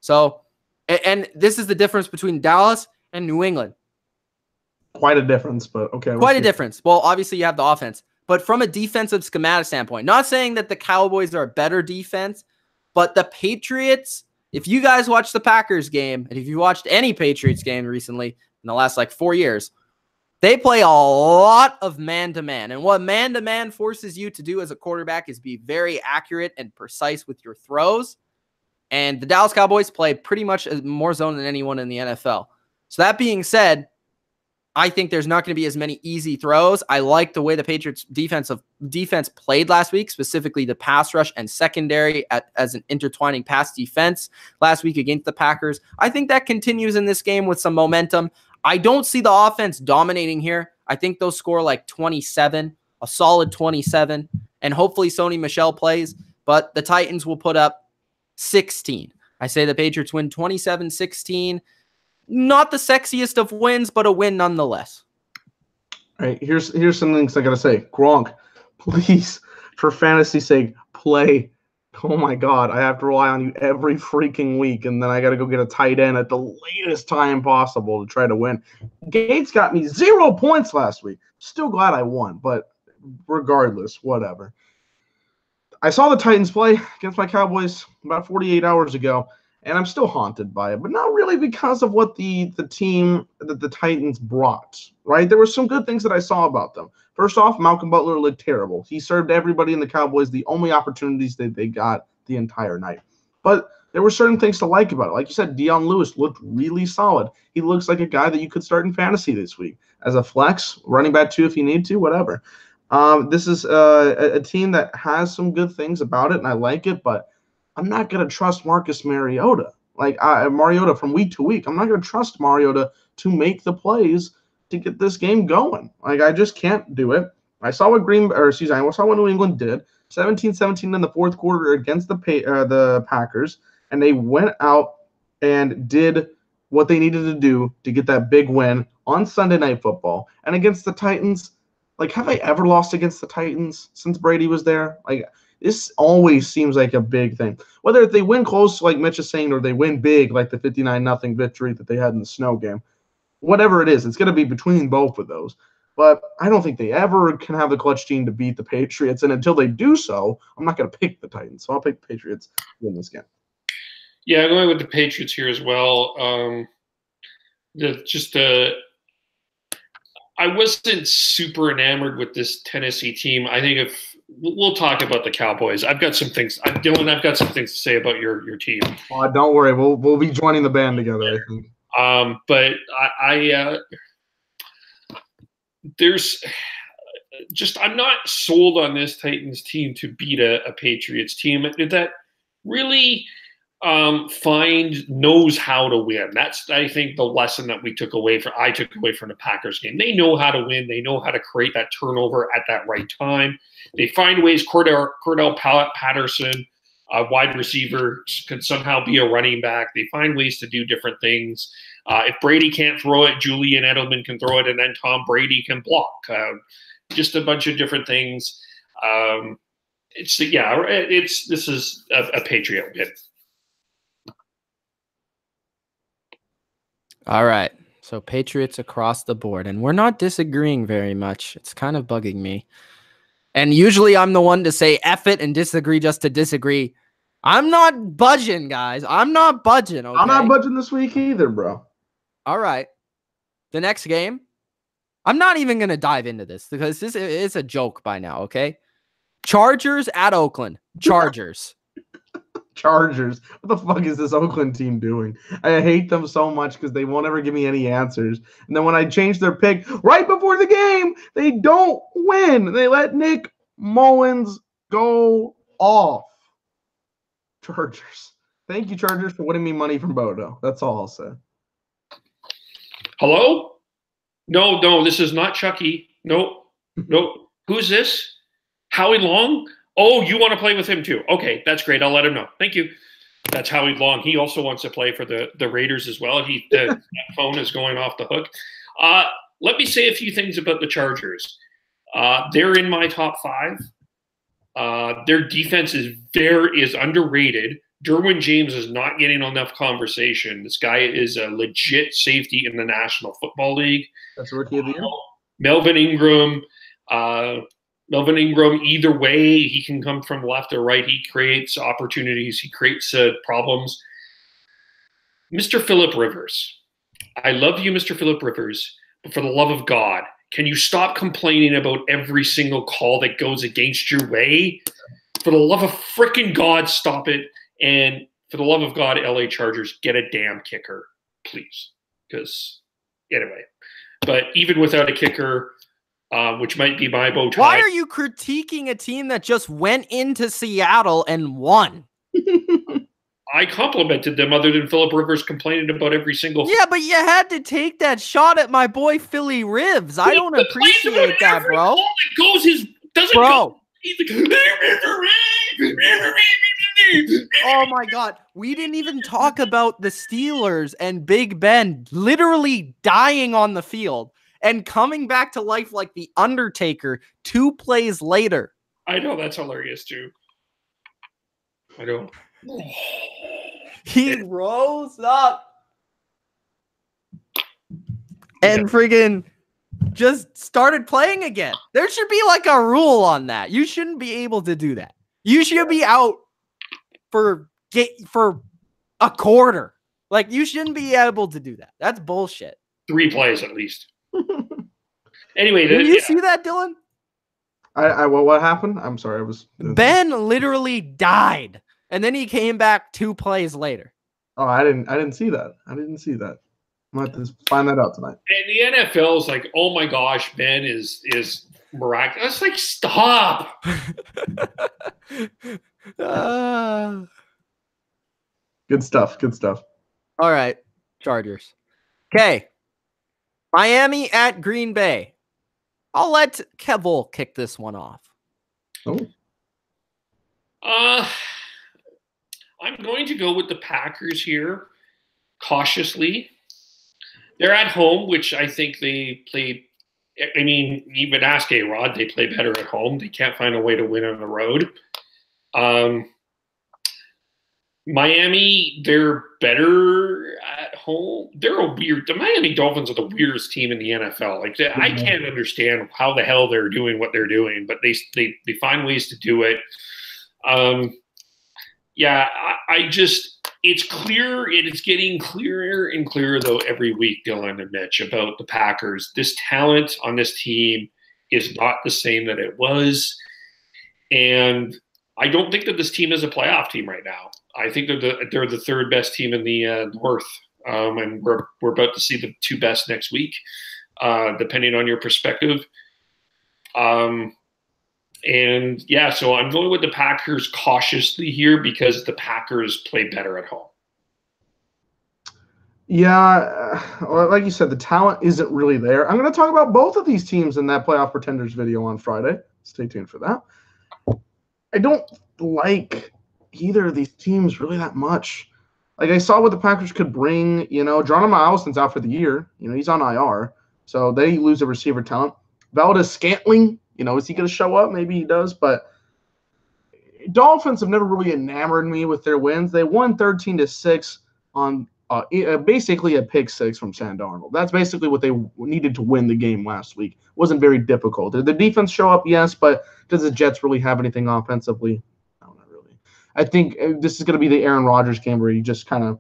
[SPEAKER 1] So, and this is the difference between Dallas and New England.
[SPEAKER 3] Quite a difference, but okay.
[SPEAKER 1] Quite a difference. Well, obviously you have the offense, but from a defensive schematic standpoint, not saying that the Cowboys are a better defense, but the Patriots, if you guys watched the Packers game, and if you watched any Patriots game recently in the last 4 years, they play a lot of man-to-man. And what man-to-man forces you to do as a quarterback is be very accurate and precise with your throws. And the Dallas Cowboys play pretty much more zone than anyone in the NFL. So that being said, I think there's not going to be as many easy throws. I like the way the Patriots defense played last week, specifically the pass rush and secondary as an intertwining pass defense last week against the Packers. I think that continues in this game with some momentum. I don't see the offense dominating here. I think they'll score 27, a solid 27, and hopefully Sony Michel plays, but the Titans will put up 16. I say the Patriots win 27-16. Not the sexiest of wins, but a win nonetheless.
[SPEAKER 3] All right, here's some things I got to say. Gronk, please, for fantasy's sake, play. Oh, my God. I have to rely on you every freaking week, and then I got to go get a tight end at the latest time possible to try to win. Gates got me 0 points last week. Still glad I won, but regardless, whatever. I saw the Titans play against my Cowboys about 48 hours ago, and I'm still haunted by it, but not really because of what the team that the Titans brought, right? There were some good things that I saw about them. First off, Malcolm Butler looked terrible. He served everybody in the Cowboys the only opportunities that they got the entire night. But there were certain things to like about it. Like you said, Deion Lewis looked really solid. He looks like a guy that you could start in fantasy this week as a flex, running back 2 if you need to, whatever. This is a team that has some good things about it, and I like it, but I'm not going to trust Marcus Mariota. Mariota from week to week. I'm not going to trust Mariota to make the plays to get this game going. I just can't do it. I saw what New England did. 17-17 in the fourth quarter against the Packers, and they went out and did what they needed to do to get that big win on Sunday Night Football. And against the Titans, have I ever lost against the Titans since Brady was there? This always seems like a big thing. Whether they win close, like Mitch is saying, or they win big, like the 59-0 victory that they had in the snow game, whatever it is, it's going to be between both of those. But I don't think they ever can have the clutch gene to beat the Patriots. And until they do so, I'm not going to pick the Titans. So I'll pick the Patriots to win this game.
[SPEAKER 2] Yeah, I'm going with the Patriots here as well. I wasn't super enamored with this Tennessee team. I think we'll talk about the Cowboys. I've got some things. Dylan, I've got some things to say about your team.
[SPEAKER 3] Don't worry. We'll be joining the band together, I think.
[SPEAKER 2] But I'm not sold on this Titans team to beat a Patriots team that really knows how to win. That's, I think, the lesson that I took away from the Packers game. They know how to win. They know how to create that turnover at that right time. They find ways. Cordell Patterson, a wide receiver, can somehow be a running back. They find ways to do different things. If Brady can't throw it, Julian Edelman can throw it, and then Tom Brady can block. Just a bunch of different things. This is a Patriot win.
[SPEAKER 1] All right. So Patriots across the board. And we're not disagreeing very much. It's kind of bugging me. And usually I'm the one to say F it and disagree just to disagree. I'm not budging, guys. I'm not budging, okay?
[SPEAKER 3] I'm not budging this week either, bro.
[SPEAKER 1] All right. The next game, I'm not even going to dive into this because this is a joke by now, okay? Chargers at Oakland. Chargers.
[SPEAKER 3] Chargers. What the fuck is this Oakland team doing? I hate them so much because they won't ever give me any answers. And then when I change their pick right before the game, they don't win. They let Nick Mullins go off. Chargers. Thank you, Chargers, for winning me money from Bodo. That's all I'll say.
[SPEAKER 2] Hello? No, this is not Chucky. Nope. Who's this? Howie Long? Oh, you want to play with him too? Okay, that's great. I'll let him know. Thank you. That's Howie Long. He also wants to play for the Raiders as well. That phone is going off the hook. Let me say a few things about the Chargers. They're in my top 5. Their defense is underrated. Derwin James is not getting enough conversation. This guy is a legit safety in the National Football League.
[SPEAKER 3] That's Rookie of the Year.
[SPEAKER 2] Melvin Ingram, either way, he can come from left or right. He creates opportunities. He creates problems. Mr. Phillip Rivers. I love you, Mr. Phillip Rivers, but for the love of God, can you stop complaining about every single call that goes against your way? For the love of freaking God, stop it. And for the love of God, LA Chargers, get a damn kicker, please. Because, anyway. But even without a kicker, which might be my bow tie.
[SPEAKER 1] Why are you critiquing a team that just went into Seattle and won?
[SPEAKER 2] I complimented them other than Phillip Rivers complaining about every single...
[SPEAKER 1] Yeah, but you had to take that shot at my boy Philly Rivs. I don't appreciate that, bro.
[SPEAKER 2] Bro.
[SPEAKER 1] Oh my God. We didn't even talk about the Steelers and Big Ben literally dying on the field and coming back to life like the Undertaker 2 plays later.
[SPEAKER 2] I know, that's hilarious too. I know.
[SPEAKER 1] He rose up and friggin' just started playing again. There should be like a rule on that. You shouldn't be able to do that. You should be out for a quarter. Like, you shouldn't be able to do that. That's bullshit.
[SPEAKER 2] 3 plays at least. Anyway,
[SPEAKER 1] did you see that, Dylan?
[SPEAKER 3] What happened? I'm sorry.
[SPEAKER 1] Ben literally died, and then he came back 2 plays later.
[SPEAKER 3] Oh, I didn't see that. I'm gonna have to find that out tonight.
[SPEAKER 2] And the NFL's like, oh my gosh, Ben is miraculous. Like, stop.
[SPEAKER 3] Good stuff.
[SPEAKER 1] All right, Chargers. Okay, Miami at Green Bay. I'll let Kevole kick this one off.
[SPEAKER 3] Oh.
[SPEAKER 2] I'm going to go with the Packers here, cautiously. They're at home, which I think they play. I mean, even ask A-Rod, they play better at home. They can't find a way to win on the road. Miami, they're better at home. The Miami Dolphins are the weirdest team in the NFL. Like, I can't understand how the hell they're doing what they're doing, but they find ways to do it. It's clear. It is getting clearer and clearer, though, every week, Dylan and Mitch, about the Packers. This talent on this team is not the same that it was. And I don't think that this team is a playoff team right now. I think they're the 3rd best team in the North. And we're about to see the 2 best next week, depending on your perspective. So I'm going with the Packers cautiously here because the Packers play better at home.
[SPEAKER 3] Yeah, like you said, the talent isn't really there. I'm going to talk about both of these teams in that Playoff Pretenders video on Friday. Stay tuned for that. I don't like either of these teams really that much. Like, I saw what the Packers could bring. Geronimo Allison's out for the year. He's on IR, so they lose a receiver talent. Valdez-Scantling, is he going to show up? Maybe he does, but Dolphins have never really enamored me with their wins. They won 13-6 on basically a pick 6 from Sam Darnold. That's basically what they needed to win the game last week. It wasn't very difficult. Did the defense show up? Yes, but does the Jets really have anything offensively? No, not really. I think this is going to be the Aaron Rodgers game where he just kind of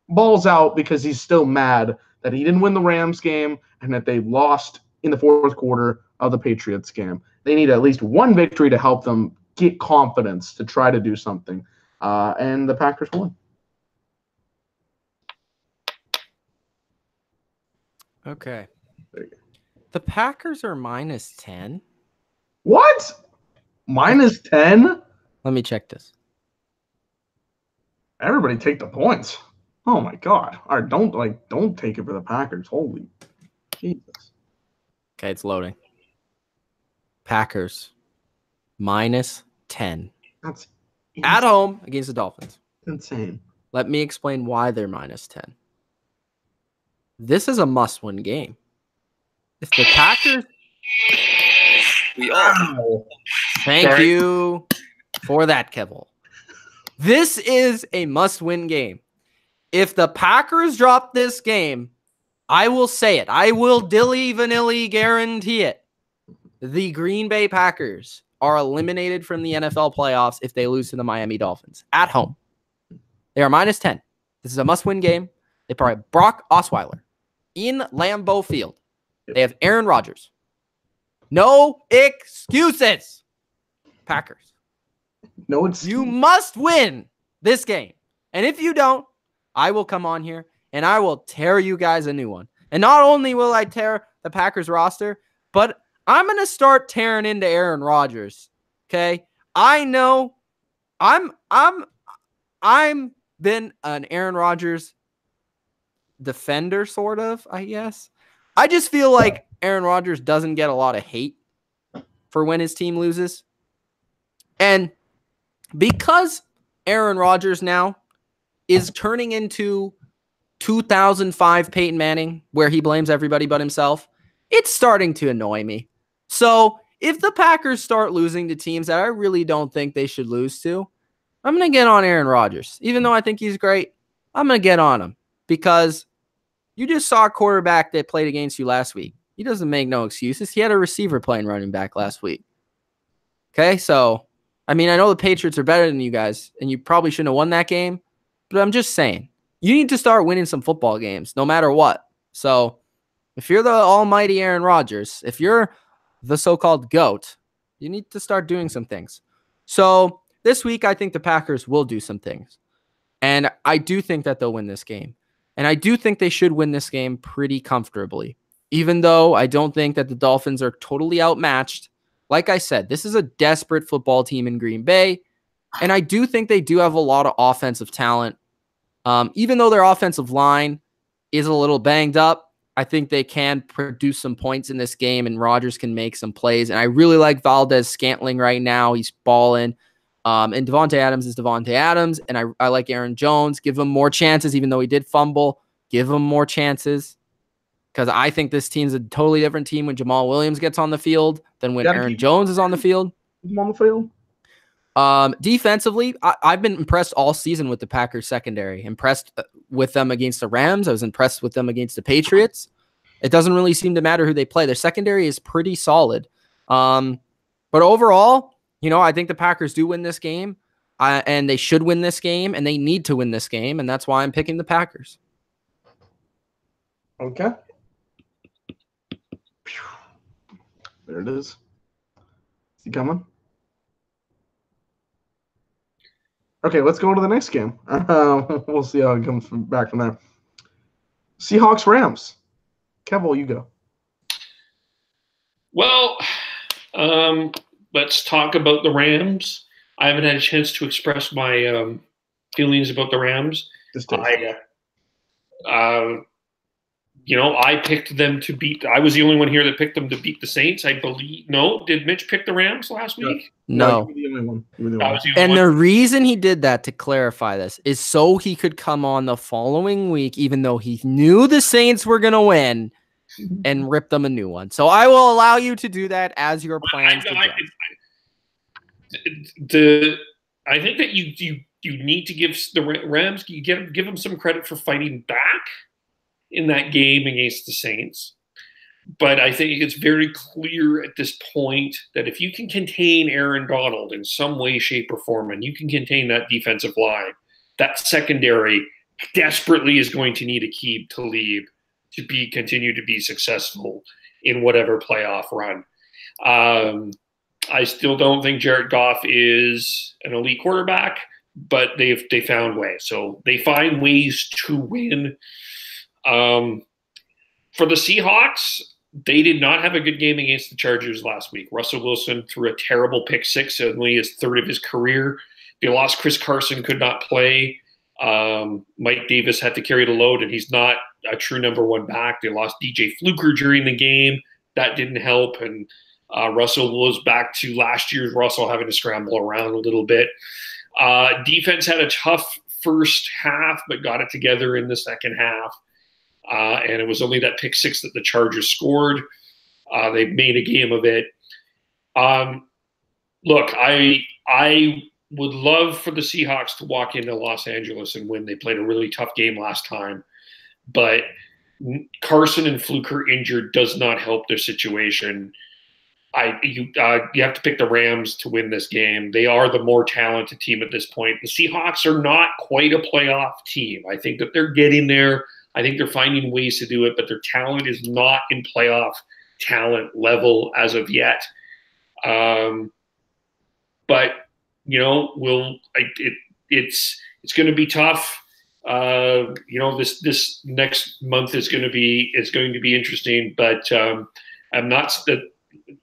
[SPEAKER 3] balls out because he's still mad that he didn't win the Rams game and that they lost in the 4th quarter of the Patriots game. They need at least one victory to help them get confidence to try to do something. And the Packers won.
[SPEAKER 1] Okay. The Packers are -10.
[SPEAKER 3] What? -10?
[SPEAKER 1] Let me check this.
[SPEAKER 3] Everybody take the points. Oh my God. All right, don't take it for the Packers. Holy Jesus.
[SPEAKER 1] Okay, it's loading. Packers -10.
[SPEAKER 3] That's
[SPEAKER 1] at home against the Dolphins.
[SPEAKER 3] Insane.
[SPEAKER 1] Let me explain why they're -10. This is a must-win game. If the Packers... Thank you for that, Kevole. This is a must-win game. If the Packers drop this game, I will say it. I will dilly-vanilly guarantee it. The Green Bay Packers are eliminated from the NFL playoffs if they lose to the Miami Dolphins at home. They are -10. This is a must-win game. They probably Brock Osweiler in Lambeau Field. They have Aaron Rodgers. No excuses. Packers.
[SPEAKER 3] No excuse.
[SPEAKER 1] You must win this game. And if you don't, I will come on here and I will tear you guys a new one. And not only will I tear the Packers roster, but I'm going to start tearing into Aaron Rodgers. Okay? I know I'm been an Aaron Rodgers defender, sort of, I guess. I just feel like Aaron Rodgers doesn't get a lot of hate for when his team loses. And because Aaron Rodgers now is turning into 2005 Peyton Manning, where he blames everybody but himself, it's starting to annoy me. So if the Packers start losing to teams that I really don't think they should lose to, I'm going to get on Aaron Rodgers. Even though I think he's great, I'm going to get on him because you just saw a quarterback that played against you last week. He doesn't make no excuses. He had a receiver playing running back last week. Okay, so, I mean, I know the Patriots are better than you guys, and you probably shouldn't have won that game, but I'm just saying, you need to start winning some football games, no matter what. So, if you're the almighty Aaron Rodgers, if you're the so-called GOAT, you need to start doing some things. So, this week, I think the Packers will do some things. And I do think that they'll win this game. And I do think they should win this game pretty comfortably. Even though I don't think that the Dolphins are totally outmatched. Like I said, this is a desperate football team in Green Bay. And I do think they do have a lot of offensive talent. Even though their offensive line is a little banged up, I think they can produce some points in this game and Rodgers can make some plays. And I really like Valdez-Scantling right now. He's balling. And Devontae Adams is Devontae Adams. And I like Aaron Jones. Give him more chances, even though he did fumble. Give him more chances. Because I think this team's a totally different team when Jamal Williams gets on the field than when Aaron Jones is on the field.
[SPEAKER 3] On the field.
[SPEAKER 1] Defensively, I've been impressed all season with the Packers secondary. Impressed with them against the Rams. I was impressed with them against the Patriots. It doesn't really seem to matter who they play. Their secondary is pretty solid. But overall, you know, I think the Packers do win this game. And they should win this game. And they need to win this game. And that's why I'm picking the Packers.
[SPEAKER 3] Okay. There it is. Is he coming? Okay, let's go to the next game. We'll see how it comes back from there. Seahawks, Rams. Kevole, you go.
[SPEAKER 2] Well, let's talk about the Rams. I haven't had a chance to express my feelings about the Rams. I picked them to beat. I was the only one here that picked them to beat the Saints, I believe. No, did Mitch pick the Rams last week?
[SPEAKER 1] No.
[SPEAKER 3] You were the only one.
[SPEAKER 1] And the reason he did that, to clarify this, is so he could come on the following week, even though he knew the Saints were going to win, and rip them a new one. So I will allow you to do that as your plans.
[SPEAKER 2] I think that you need to give the Rams, you give them some credit for fighting back in that game against the Saints. But I think it's very clear at this point that if you can contain Aaron Donald in some way, shape, or form, and you can contain that defensive line, that secondary desperately is going to need Aqib Talib to continue to be successful in whatever playoff run. I still don't think Jared Goff is an elite quarterback, but they found ways. So they find ways to win. For the Seahawks, they did not have a good game against the Chargers last week. Russell Wilson threw a terrible pick six, only his third of his career. They lost Chris Carson, could not play. Mike Davis had to carry the load, and he's not a true number one back. They lost DJ Fluker during the game. That didn't help, and Russell was back to last year's Russell having to scramble around a little bit. Defense had a tough first half, but got it together in the second half. And it was only that pick six that the Chargers scored. They made a game of it. Look, I would love for the Seahawks to walk into Los Angeles and win. They played a really tough game last time. But Carson and Fluker injured does not help their situation. You have to pick the Rams to win this game. They are the more talented team at this point. The Seahawks are not quite a playoff team. I think that they're getting there. I think they're finding ways to do it, but their talent is not in playoff talent level as of yet. But it's going to be tough. This next month is going to be interesting. But I'm not that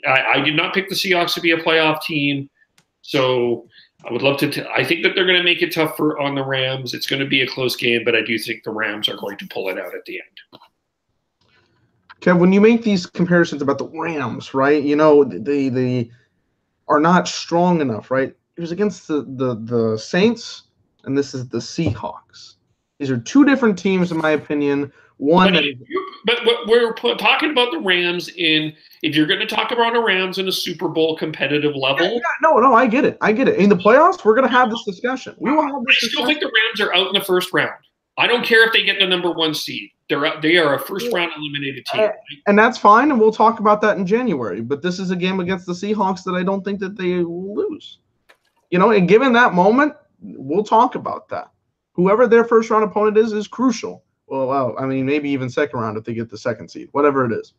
[SPEAKER 2] I did not pick the Seahawks to be a playoff team, so I would love to. I think that they're going to make it tough on the Rams. It's going to be a close game, but I do think the Rams are going to pull it out at the end.
[SPEAKER 3] Kev, when you make these comparisons about the Rams, right? They are not strong enough, right? It was against the Saints, and this is the Seahawks. These are two different teams, in my opinion.
[SPEAKER 2] But we're talking about the Rams if you're going to talk about the Rams in a Super Bowl competitive level.
[SPEAKER 3] No, I get it. In the playoffs, we're going to have this discussion. We will have this discussion.
[SPEAKER 2] I still think the Rams are out in the first round. I don't care if they get the number one seed. They are a first round eliminated team. Right?
[SPEAKER 3] And that's fine, and we'll talk about that in January. But this is a game against the Seahawks that I don't think that they will lose. And given that moment, we'll talk about that. Whoever their first round opponent is crucial. Well, maybe even second round if they get the second seed, whatever it is.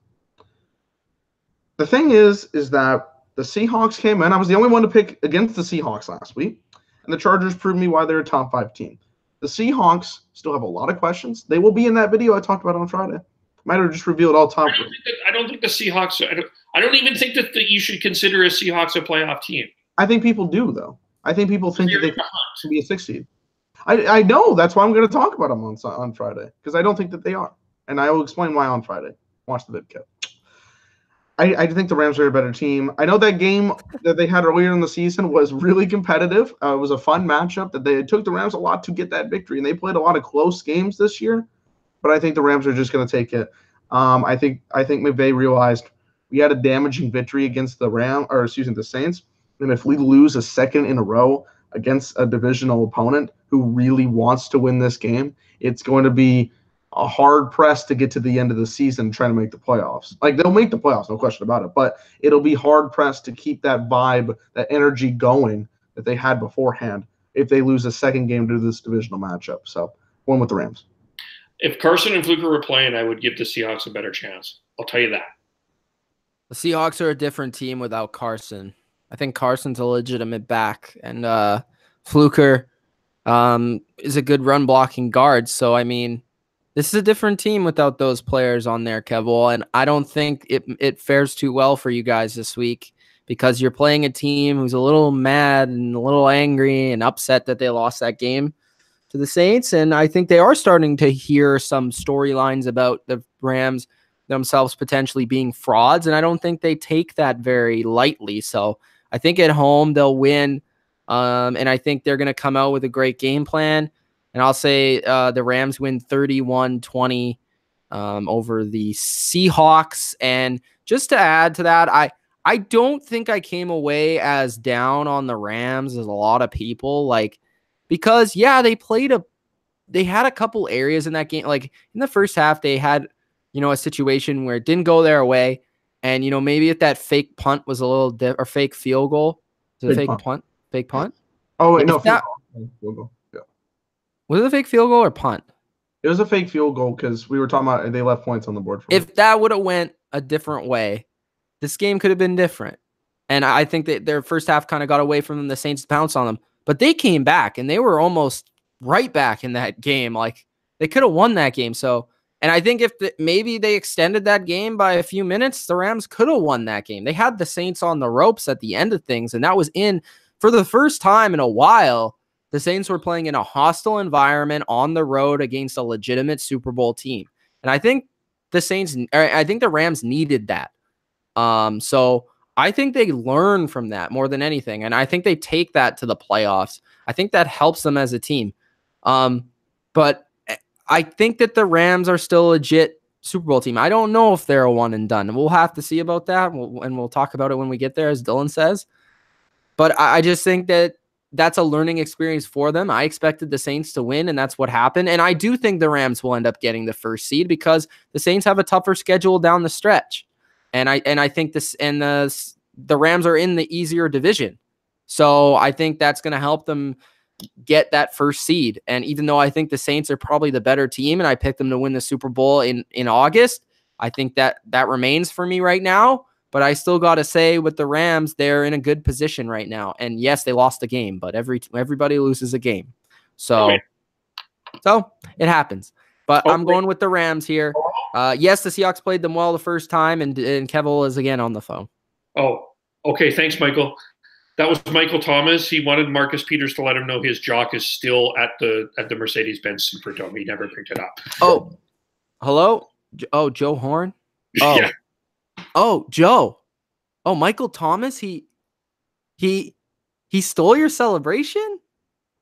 [SPEAKER 3] The thing is that the Seahawks came in. I was the only one to pick against the Seahawks last week, and the Chargers proved me why they're a top 5 team. The Seahawks still have a lot of questions. They will be in that video I talked about on Friday. Might have just revealed all top.
[SPEAKER 2] I don't think the Seahawks. I don't even think that you should consider a Seahawks a playoff team.
[SPEAKER 3] I think people do, though. I think people think that they should be a 6 seed. I know. That's why I'm going to talk about them on Friday, because I don't think that they are. And I will explain why on Friday. Watch the vid, Kev. I think the Rams are a better team. I know that game that they had earlier in the season was really competitive. It was a fun matchup that it took the Rams a lot to get that victory, and they played a lot of close games this year. But I think the Rams are just going to take it. I think McVay realized we had a damaging victory against the Saints, and if we lose a second in a row against a divisional opponent who really wants to win this game, it's going to be a hard press to get to the end of the season trying to make the playoffs. Like, they'll make the playoffs, no question about it, but it'll be hard pressed to keep that vibe, that energy going that they had beforehand if they lose a second game due to this divisional matchup. So, one with the Rams.
[SPEAKER 2] If Carson and Fluker were playing, I would give the Seahawks a better chance. I'll tell you that.
[SPEAKER 1] The Seahawks are a different team without Carson. I think Carson's a legitimate back, and Fluker is a good run blocking guard. So, this is a different team without those players on there, Kevole, and I don't think it fares too well for you guys this week because you're playing a team who's a little mad and a little angry and upset that they lost that game to the Saints, and I think they are starting to hear some storylines about the Rams themselves potentially being frauds, and I don't think they take that very lightly. So I think at home they'll win, and I think they're going to come out with a great game plan. And I'll say the Rams win 31-20 over the Seahawks. And just to add to that, I don't think I came away as down on the Rams as a lot of people, because they had a couple areas in that game. Like in the first half, they had a situation where it didn't go their way, and maybe if that fake punt was a little or fake field goal, is it fake punt? Fake punt?
[SPEAKER 3] Oh wait, no, field goal.
[SPEAKER 1] Was it a fake field goal or punt?
[SPEAKER 3] It was a fake field goal because we were talking about they left points on the board.
[SPEAKER 1] If that would have went a different way, this game could have been different. And I think that their first half kind of got away from them. The Saints pounced on them. But they came back, and they were almost right back in that game. Like, they could have won that game. So, and I think if maybe they extended that game by a few minutes, the Rams could have won that game. They had the Saints on the ropes at the end of things, and that was for the first time in a while, the Saints were playing in a hostile environment on the road against a legitimate Super Bowl team. And I think the Rams needed that. So I think they learn from that more than anything. And I think they take that to the playoffs. I think that helps them as a team. But I think that the Rams are still a legit Super Bowl team. I don't know if they're a one and done. We'll have to see about that. And we'll talk about it when we get there, as Dylan says. But I just think that that's a learning experience for them. I expected the Saints to win, and that's what happened. And I do think the Rams will end up getting the first seed because the Saints have a tougher schedule down the stretch. And I think the Rams are in the easier division. So I think that's going to help them get that first seed. And even though I think the Saints are probably the better team and I picked them to win the Super Bowl in August, I think that remains for me right now. But I still got to say with the Rams, they're in a good position right now. And yes, they lost a game, but everybody loses a game. So it happens. But I'm going with the Rams here. Yes, the Seahawks played them well the first time, and Kevole is again on the phone.
[SPEAKER 2] Oh, okay. Thanks, Michael. That was Michael Thomas. He wanted Marcus Peters to let him know his jock is still at the Mercedes-Benz Superdome. He never picked it up.
[SPEAKER 1] Oh, hello? Oh, Joe Horn? Oh.
[SPEAKER 2] Yeah.
[SPEAKER 1] Oh, Joe. Oh, Michael Thomas? He stole your celebration?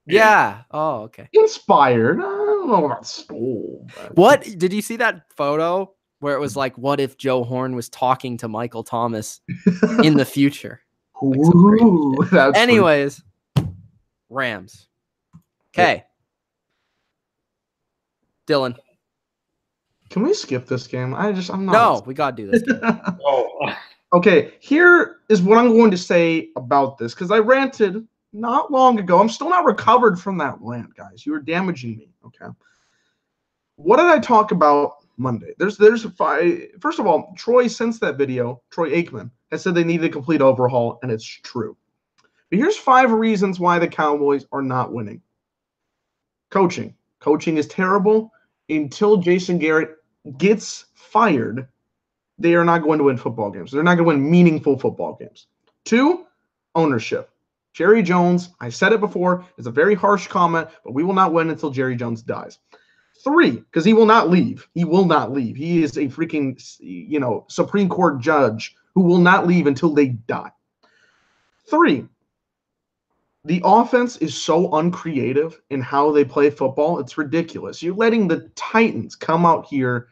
[SPEAKER 1] Yeah. Oh, okay.
[SPEAKER 3] Inspired. I don't know about stole. But...
[SPEAKER 1] What? Did you see that photo where it was like, what if Joe Horn was talking to Michael Thomas in the future? Like,
[SPEAKER 3] ooh, that's
[SPEAKER 1] anyways, Rams. Okay. Dylan.
[SPEAKER 3] Can we skip this game? I'm not.
[SPEAKER 1] No, we got to do this game.
[SPEAKER 3] Okay, here is what I'm going to say about this, because I ranted not long ago. I'm still not recovered from that rant, guys. You were damaging me, okay? What did I talk about Monday? There's five. First of all, Troy, since that video, Troy Aikman, has said they need a complete overhaul, and it's true. But here's 5 reasons why the Cowboys are not winning. Coaching. Coaching is terrible. Until Jason Garrett gets fired, they are not going to win football games. They're not going to win meaningful football games. 2, ownership. Jerry Jones, I said it before, is a very harsh comment, but we will not win until Jerry Jones dies. 3, because he will not leave. He will not leave. He is a freaking, Supreme Court judge who will not leave until they die. 3, the offense is so uncreative in how they play football. It's ridiculous. You're letting the Titans come out here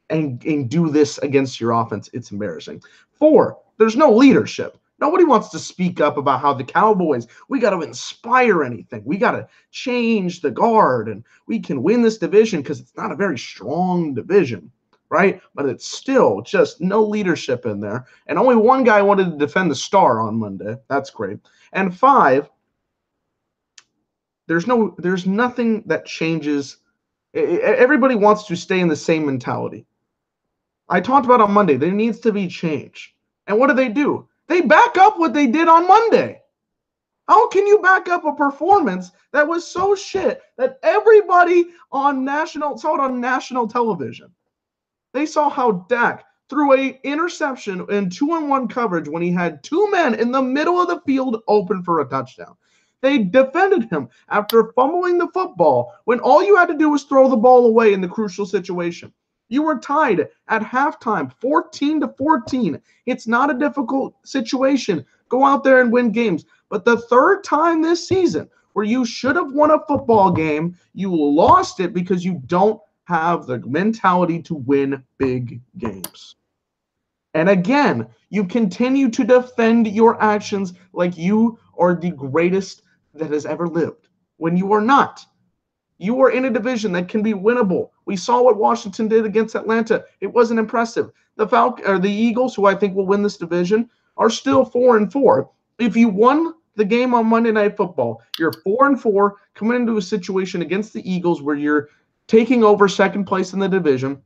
[SPEAKER 3] and do this against your offense. It's embarrassing. 4, there's no leadership. Nobody wants to speak up about how the Cowboys, we got to inspire anything. We got to change the guard, and we can win this division because it's not a very strong division, right? But it's still just no leadership in there. And only one guy wanted to defend the star on Monday. That's great. And 5, there's nothing that changes. Everybody wants to stay in the same mentality. I talked about on Monday, there needs to be change. And what do? They back up what they did on Monday. How can you back up a performance that was so shit that everybody saw it on national television? They saw how Dak threw an interception in 2-on-1 coverage when he had 2 men in the middle of the field open for a touchdown. They defended him after fumbling the football when all you had to do was throw the ball away in the crucial situation. You were tied at halftime, 14-14. It's not a difficult situation. Go out there and win games. But the 3rd time this season where you should have won a football game, you lost it because you don't have the mentality to win big games. And again, you continue to defend your actions like you are the greatest that has ever lived, when you are not. You are in a division that can be winnable. We saw what Washington did against Atlanta. It wasn't impressive. The Eagles, who I think will win this division, are still 4-4. If you won the game on Monday Night Football, you're 4-4, coming into a situation against the Eagles where you're taking over 2nd place in the division.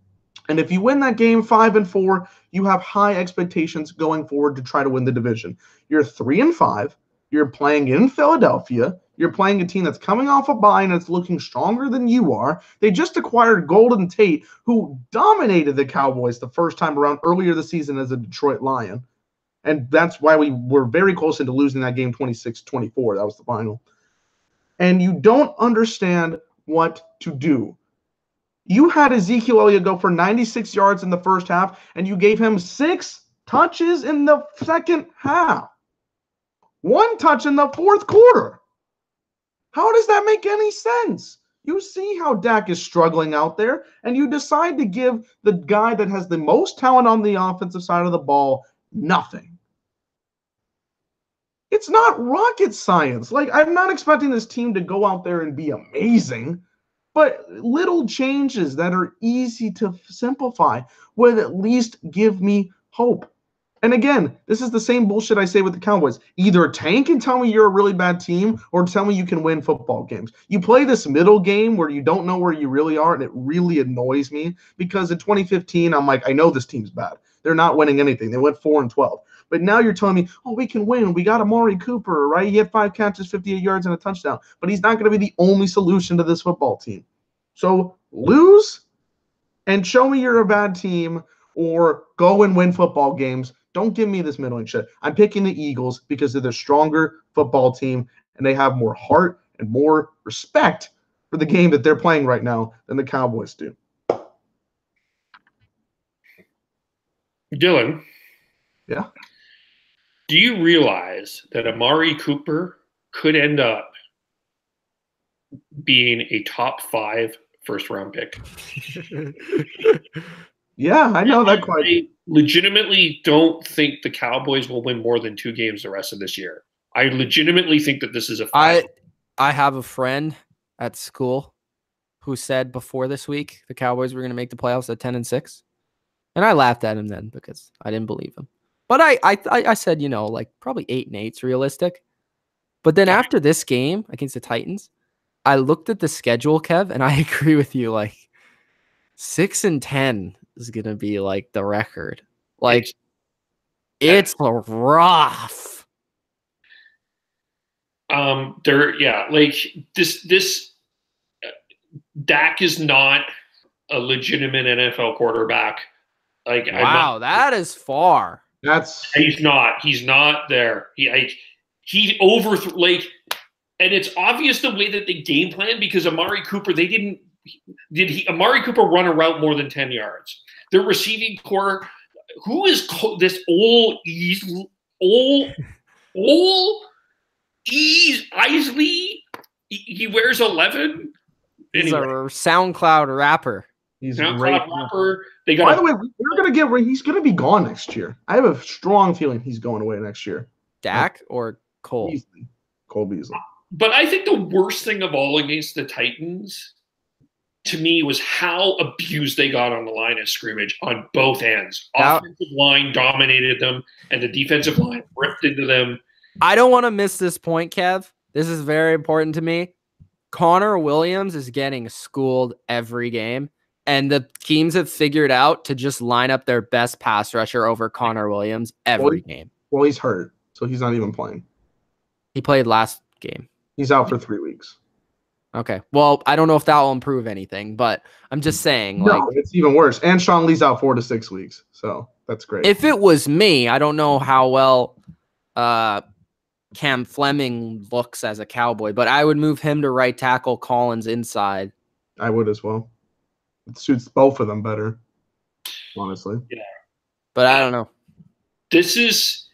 [SPEAKER 3] And if you win that game 5-4, you have high expectations going forward to try to win the division. You're 3-5. You're playing in Philadelphia. You're playing a team that's coming off a bye and it's looking stronger than you are. They just acquired Golden Tate, who dominated the Cowboys the first time around earlier this season as a Detroit Lion. And that's why we were very close into losing that game 26-24. That was the final. And you don't understand what to do. You had Ezekiel Elliott go for 96 yards in the first half, and you gave him 6 touches in the second half. 1 touch in the fourth quarter. How does that make any sense? You see how Dak is struggling out there, and you decide to give the guy that has the most talent on the offensive side of the ball nothing. It's not rocket science. Like, I'm not expecting this team to go out there and be amazing, but little changes that are easy to simplify would at least give me hope. And again, this is the same bullshit I say with the Cowboys. Either tank and tell me you're a really bad team, or tell me you can win football games. You play this middle game where you don't know where you really are, and it really annoys me because in 2015, I'm like, I know this team's bad. They're not winning anything. They went 4-12. But now you're telling me, oh, we can win. We got Amari Cooper, right? He had 5 catches, 58 yards, and a touchdown. But he's not going to be the only solution to this football team. So lose and show me you're a bad team, or go and win football games. Don't give me this middling shit. I'm picking the Eagles because they're the stronger football team, and they have more heart and more respect for the game that they're playing right now than the Cowboys do.
[SPEAKER 2] Dylan.
[SPEAKER 3] Yeah.
[SPEAKER 2] Do you realize that Amari Cooper could end up being a top 5 first-round pick?
[SPEAKER 3] Yeah, I know that quite.
[SPEAKER 2] I legitimately don't think the Cowboys will win more than 2 games the rest of this year. I legitimately think that this is a 5.
[SPEAKER 1] I have a friend at school who said before this week the Cowboys were going to make the playoffs at 10-6. And I laughed at him then because I didn't believe him. But I said, like probably 8-8's realistic. But then after this game against the Titans, I looked at the schedule, Kev, and I agree with you. Like 6-10 is going to be like the record. Like it's rough.
[SPEAKER 2] Like this Dak is not a legitimate NFL quarterback. Like,
[SPEAKER 1] wow, that is far.
[SPEAKER 2] He's not there. He overthrew, like, and it's obvious the way that they game plan, because Amari Cooper, Amari Cooper run a route more than 10 yards? Their receiving core, who is this Isley? He wears 11.
[SPEAKER 1] He's a SoundCloud rapper.
[SPEAKER 3] He's
[SPEAKER 2] a
[SPEAKER 3] great
[SPEAKER 2] rapper.
[SPEAKER 3] By the way, he's going to be gone next year. I have a strong feeling he's going away next year.
[SPEAKER 1] Dak or Cole?
[SPEAKER 3] Beasley. Cole Beasley.
[SPEAKER 2] But I think the worst thing of all against the Titans, to me, was how abused they got on the line of scrimmage on both ends. Offensive line dominated them, and the defensive line ripped into them.
[SPEAKER 1] I don't want to miss this point, Kev. This is very important to me. Connor Williams is getting schooled every game, and the teams have figured out to just line up their best pass rusher over Connor Williams every game.
[SPEAKER 3] Well, he's hurt, so he's not even playing.
[SPEAKER 1] He played last game.
[SPEAKER 3] He's out for 3 weeks.
[SPEAKER 1] Okay. Well, I don't know if that will improve anything, but I'm just saying.
[SPEAKER 3] No, it's even worse. And Sean Lee's out 4 to 6 weeks, so that's great.
[SPEAKER 1] If it was me, I don't know how well Cam Fleming looks as a Cowboy, but I would move him to right tackle, Collins inside.
[SPEAKER 3] I would as well. It suits both of them better, honestly.
[SPEAKER 2] Yeah.
[SPEAKER 1] But I don't know.
[SPEAKER 2] This is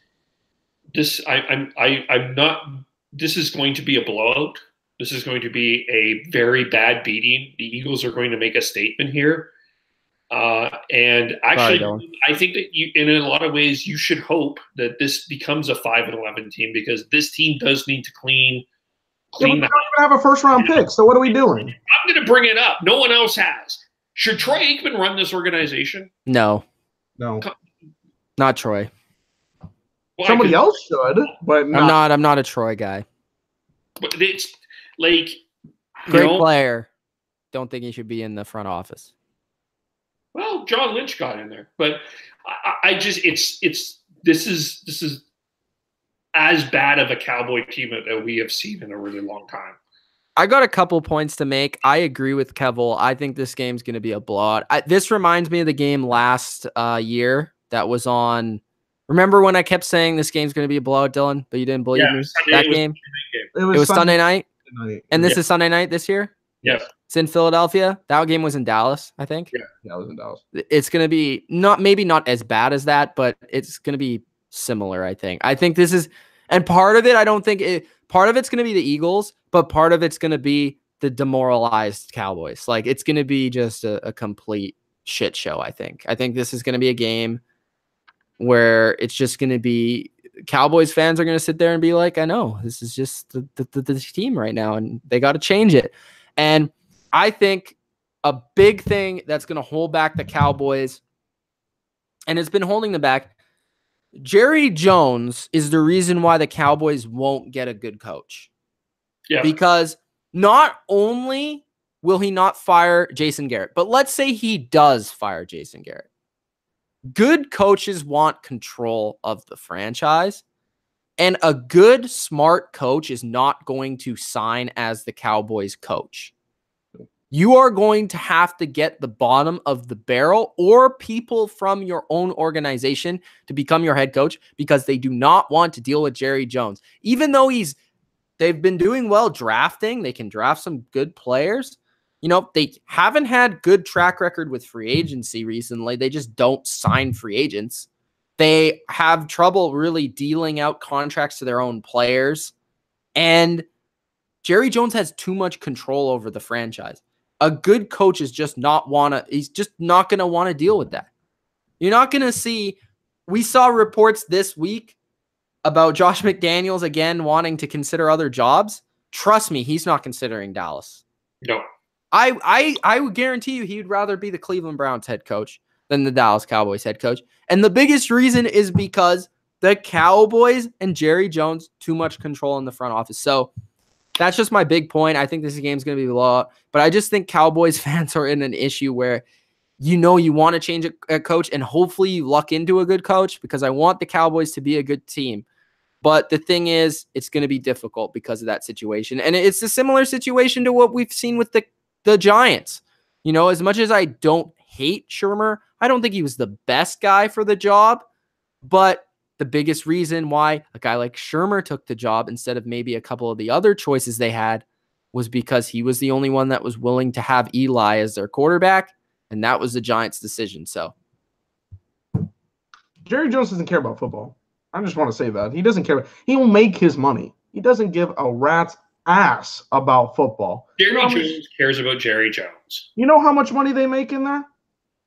[SPEAKER 2] going to be a blowout. This is going to be a very bad beating. The Eagles are going to make a statement here. And actually, I think that in a lot of ways, you should hope that this becomes a 5-11 team, because this team does need to clean.
[SPEAKER 3] We don't even have a first-round pick, so what are we doing?
[SPEAKER 2] I'm going to bring it up. No one else has. Should Troy Aikman run this organization?
[SPEAKER 1] No.
[SPEAKER 3] No.
[SPEAKER 1] Not Troy.
[SPEAKER 2] Well,
[SPEAKER 3] somebody else should, but not.
[SPEAKER 1] I'm not a Troy guy.
[SPEAKER 2] But it's like
[SPEAKER 1] great player. Don't think he should be in the front office.
[SPEAKER 2] Well, John Lynch got in there, but I just this is as bad of a Cowboy team that we have seen in a really long time.
[SPEAKER 1] I got a couple points to make. I agree with Kevole. I think this game's going to be a blowout. This reminds me of the game last year that was on. Remember when I kept saying this game's going to be a blowout, Dylan, but you didn't believe me? That game? It was Sunday night. And this is Sunday night this year?
[SPEAKER 2] Yes.
[SPEAKER 1] It's in Philadelphia. That game was in Dallas, I think.
[SPEAKER 3] Yeah, it was in Dallas.
[SPEAKER 1] It's going to be maybe not as bad as that, but it's going to be similar, I think. I think this is, and part of it, I don't think part of it's going to be the Eagles, but part of it's going to be the demoralized Cowboys. Like, it's going to be just a complete shit show, I think. I think this is going to be a game where it's just going to be Cowboys fans are going to sit there and be like, I know this is just the team right now, and they got to change it. And I think a big thing that's going to hold back the Cowboys, and it's been holding them back, Jerry Jones is the reason why the Cowboys won't get a good coach.
[SPEAKER 2] Yeah.
[SPEAKER 1] Because not only will he not fire Jason Garrett, but let's say he does fire Jason Garrett. Good coaches want control of the franchise, and a good, smart coach is not going to sign as the Cowboys coach. You are going to have to get the bottom of the barrel or people from your own organization to become your head coach, because they do not want to deal with Jerry Jones. Even though they've been doing well drafting, they can draft some good players. You know, they haven't had good track record with free agency recently. They just don't sign free agents. They have trouble really dealing out contracts to their own players. And Jerry Jones has too much control over the franchise. A good coach is just he's just not going to want to deal with that. You're not going to see, we saw reports this week about Josh McDaniels again wanting to consider other jobs. Trust me, he's not considering Dallas.
[SPEAKER 2] No.
[SPEAKER 1] I would guarantee you he would rather be the Cleveland Browns head coach than the Dallas Cowboys head coach. And the biggest reason is because the Cowboys and Jerry Jones, too much control in the front office. So that's just my big point. I think this game's going to be a blowout. But I just think Cowboys fans are in an issue where you want to change a coach, and hopefully you luck into a good coach, because I want the Cowboys to be a good team. But the thing is, it's going to be difficult because of that situation. And it's a similar situation to what we've seen with the Giants. You know, as much as I don't hate Shermer, I don't think he was the best guy for the job. But the biggest reason why a guy like Shermer took the job instead of maybe a couple of the other choices they had was because he was the only one that was willing to have Eli as their quarterback, and that was the Giants' decision. So
[SPEAKER 3] Jerry Jones doesn't care about football. I just want to say that. He doesn't care. He will make his money. He doesn't give a rat's ass about football.
[SPEAKER 2] Jerry Jones cares about Jerry Jones.
[SPEAKER 3] You know how much money they make in there?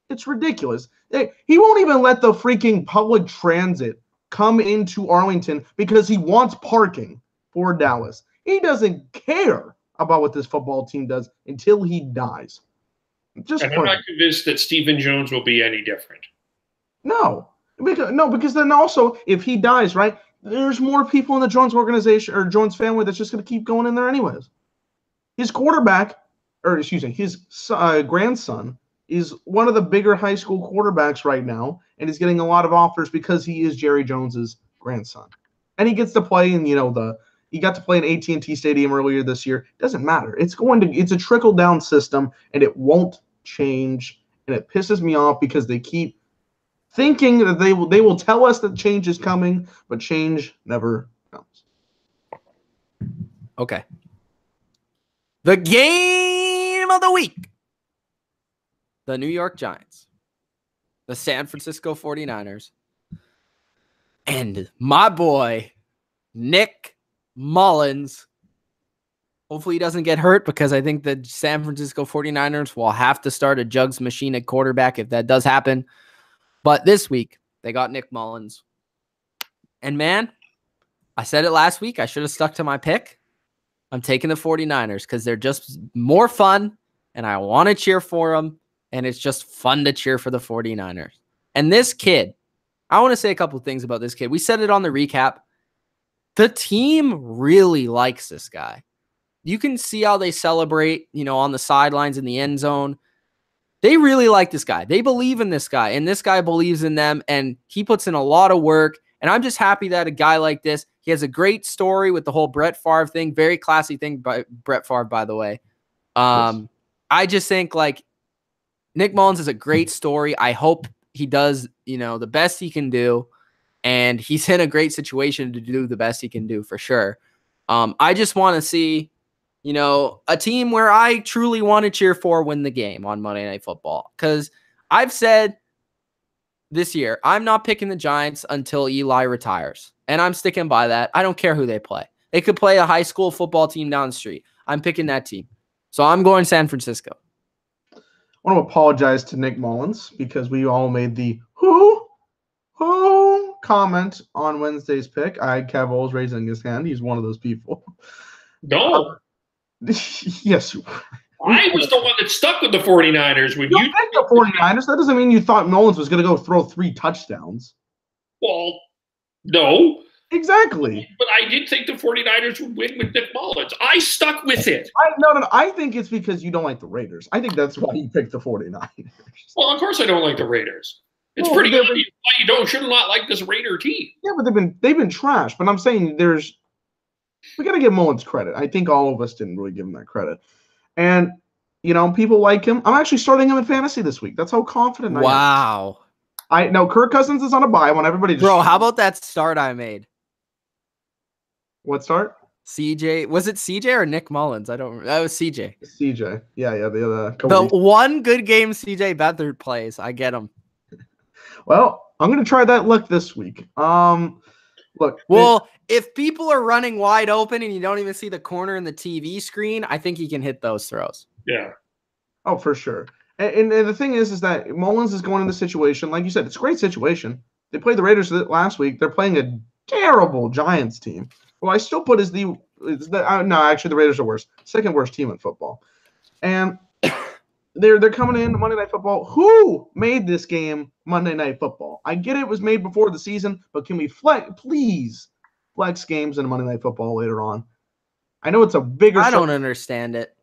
[SPEAKER 3] It's ridiculous. He won't even let the freaking public transit come into Arlington because he wants parking for Dallas. He doesn't care about what this football team does until he dies.
[SPEAKER 2] And I'm not convinced that Stephen Jones will be any different.
[SPEAKER 3] No, because then also if he dies, right, there's more people in the Jones organization or Jones family that's just going to keep going in there anyways. His grandson is one of the bigger high school quarterbacks right now, and he's getting a lot of offers because he is Jerry Jones's grandson. And he gets to play in, he got to play in AT&T Stadium earlier this year. It doesn't matter. It's a trickle-down system, and it won't change. And it pisses me off because they keep thinking that they will tell us that change is coming, but change never comes.
[SPEAKER 1] Okay. The game of the week. The New York Giants, the San Francisco 49ers, and my boy, Nick Mullins. Hopefully he doesn't get hurt, because I think the San Francisco 49ers will have to start a jugs machine at quarterback if that does happen. But this week, they got Nick Mullins. And man, I said it last week. I should have stuck to my pick. I'm taking the 49ers because they're just more fun, and I want to cheer for them. And it's just fun to cheer for the 49ers. And this kid, I want to say a couple of things about this kid. We said it on the recap. The team really likes this guy. You can see how they celebrate, on the sidelines in the end zone. They really like this guy. They believe in this guy, and this guy believes in them, and he puts in a lot of work. And I'm just happy that a guy like this, he has a great story with the whole Brett Favre thing. Very classy thing by Brett Favre, by the way.
[SPEAKER 3] Yes.
[SPEAKER 1] I just think like Nick Mullins is a great story. I hope he does, the best he can do. And he's in a great situation to do the best he can do for sure. I just want to see, a team where I truly want to cheer for win the game on Monday Night Football. Because I've said this year, I'm not picking the Giants until Eli retires. And I'm sticking by that. I don't care who they play. They could play a high school football team down the street. I'm picking that team. So I'm going San Francisco.
[SPEAKER 3] I want to apologize to Nick Mullins because we all made the who comment on Wednesday's pick. Kevole is raising his hand. He's one of those people.
[SPEAKER 2] No.
[SPEAKER 3] Yes.
[SPEAKER 2] I was the one that stuck with the 49ers. When you
[SPEAKER 3] picked the 49ers, that doesn't mean you thought Mullins was going to go throw 3 touchdowns.
[SPEAKER 2] Well, no.
[SPEAKER 3] Exactly.
[SPEAKER 2] But I did think the 49ers would win with Nick Mullins. I stuck with it.
[SPEAKER 3] No. I think it's because you don't like the Raiders. I think that's why you picked the 49ers.
[SPEAKER 2] Well, of course I don't like the Raiders. It's pretty obvious why you should not like this Raider team.
[SPEAKER 3] Yeah, but they've been trash. But I'm saying we got to give Mullins credit. I think all of us didn't really give him that credit. And, people like him. I'm actually starting him in fantasy this week. That's how confident I am.
[SPEAKER 1] Wow.
[SPEAKER 3] I know Kirk Cousins is on a bye. I want everybody to
[SPEAKER 1] Bro, how about that start I made?
[SPEAKER 3] What start?
[SPEAKER 1] CJ. Was it CJ or Nick Mullins? I don't remember. That was CJ.
[SPEAKER 3] CJ. Yeah.
[SPEAKER 1] The one good game CJ Beathard plays. I get him.
[SPEAKER 3] Well, I'm going to try that luck this week. Look.
[SPEAKER 1] Well, if people are running wide open and you don't even see the corner in the TV screen, I think he can hit those throws.
[SPEAKER 2] Yeah.
[SPEAKER 3] Oh, for sure. And the thing is that Mullins is going in the situation, like you said, it's a great situation. They played the Raiders last week. They're playing a terrible Giants team. Well, I still put no, actually the Raiders are worse. Second worst team in football. And they're coming in to Monday Night Football. Who made this game Monday Night Football? I get it was made before the season, but can we please flex games into Monday Night Football later on? I know it's a bigger
[SPEAKER 1] I don't understand it.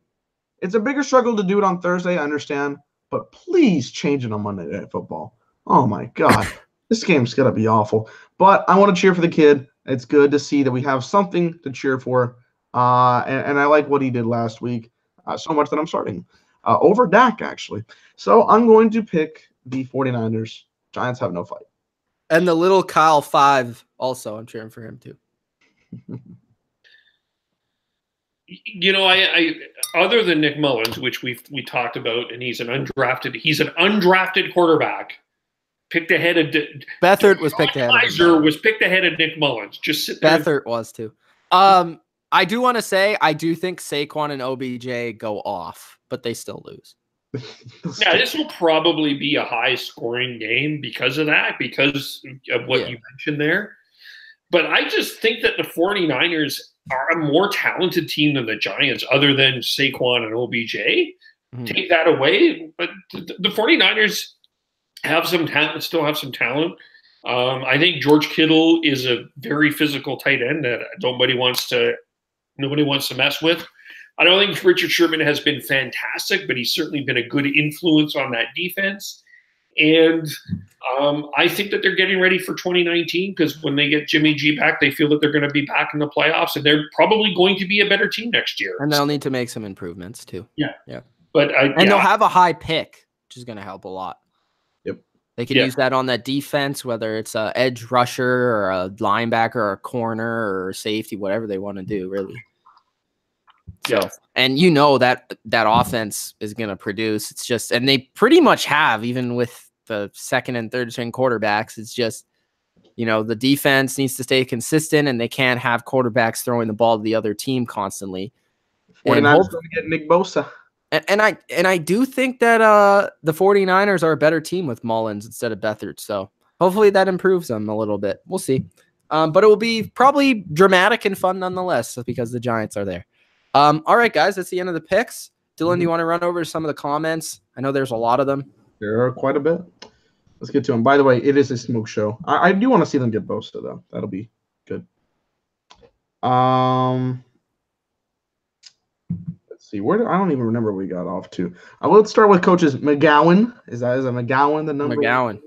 [SPEAKER 3] It's a bigger struggle to do it on Thursday, I understand, but please change it on Monday Night Football. Oh, my God. This game's going to be awful. But I want to cheer for the kid. It's good to see that we have something to cheer for. And I like what he did last week so much that I'm starting over Dak, actually. So I'm going to pick the 49ers. Giants have no fight.
[SPEAKER 1] And the little Kyle 5 also, I'm cheering for him too.
[SPEAKER 2] I other than Nick Mullins, which we talked about, and he's an undrafted quarterback, picked ahead of
[SPEAKER 1] Beathard was picked ahead.
[SPEAKER 2] Was picked ahead of Nick Mullins. Just sit there.
[SPEAKER 1] Beathard was too. I do want to say I do think Saquon and OBJ go off, but they still lose.
[SPEAKER 2] Yeah, this will probably be a high-scoring game because of that, because of what you mentioned there. But I just think that the 49ers are a more talented team than the Giants, other than Saquon and OBJ. Mm-hmm. Take that away, but the 49ers have some talent, still have some talent. I think George Kittle is a very physical tight end that nobody wants to mess with. I don't think Richard Sherman has been fantastic, but he's certainly been a good influence on that defense. And I think that they're getting ready for 2019 because when they get Jimmy G back, they feel that they're going to be back in the playoffs, and they're probably going to be a better team next year.
[SPEAKER 1] And they'll need to make some improvements too.
[SPEAKER 2] Yeah.
[SPEAKER 1] But they'll have a high pick, which is going to help a lot.
[SPEAKER 3] Yep.
[SPEAKER 1] They can use that on that defense, whether it's an edge rusher or a linebacker or a corner or a safety, whatever they want to do, really. So, and that offense is going to produce. It's just, and they pretty much have, even with the second and third string quarterbacks. It's just, the defense needs to stay consistent, and they can't have quarterbacks throwing the ball to the other team constantly.
[SPEAKER 3] And I'm going to get Nick Bosa.
[SPEAKER 1] And I do think that the 49ers are a better team with Mullins instead of Beathard. So hopefully that improves them a little bit. We'll see. But it will be probably dramatic and fun nonetheless because the Giants are there. All right, guys, that's the end of the picks. Dylan, do you want to run over some of the comments? I know there's a lot of them.
[SPEAKER 3] There are quite a bit. Let's get to them. By the way, it is a smoke show. I do want to see them get Bosa, though. That'll be good. Let's see, I don't even remember where we got off to. Let's start with coaches. McGowan. Is a McGowan the number
[SPEAKER 1] McGowan.
[SPEAKER 3] one?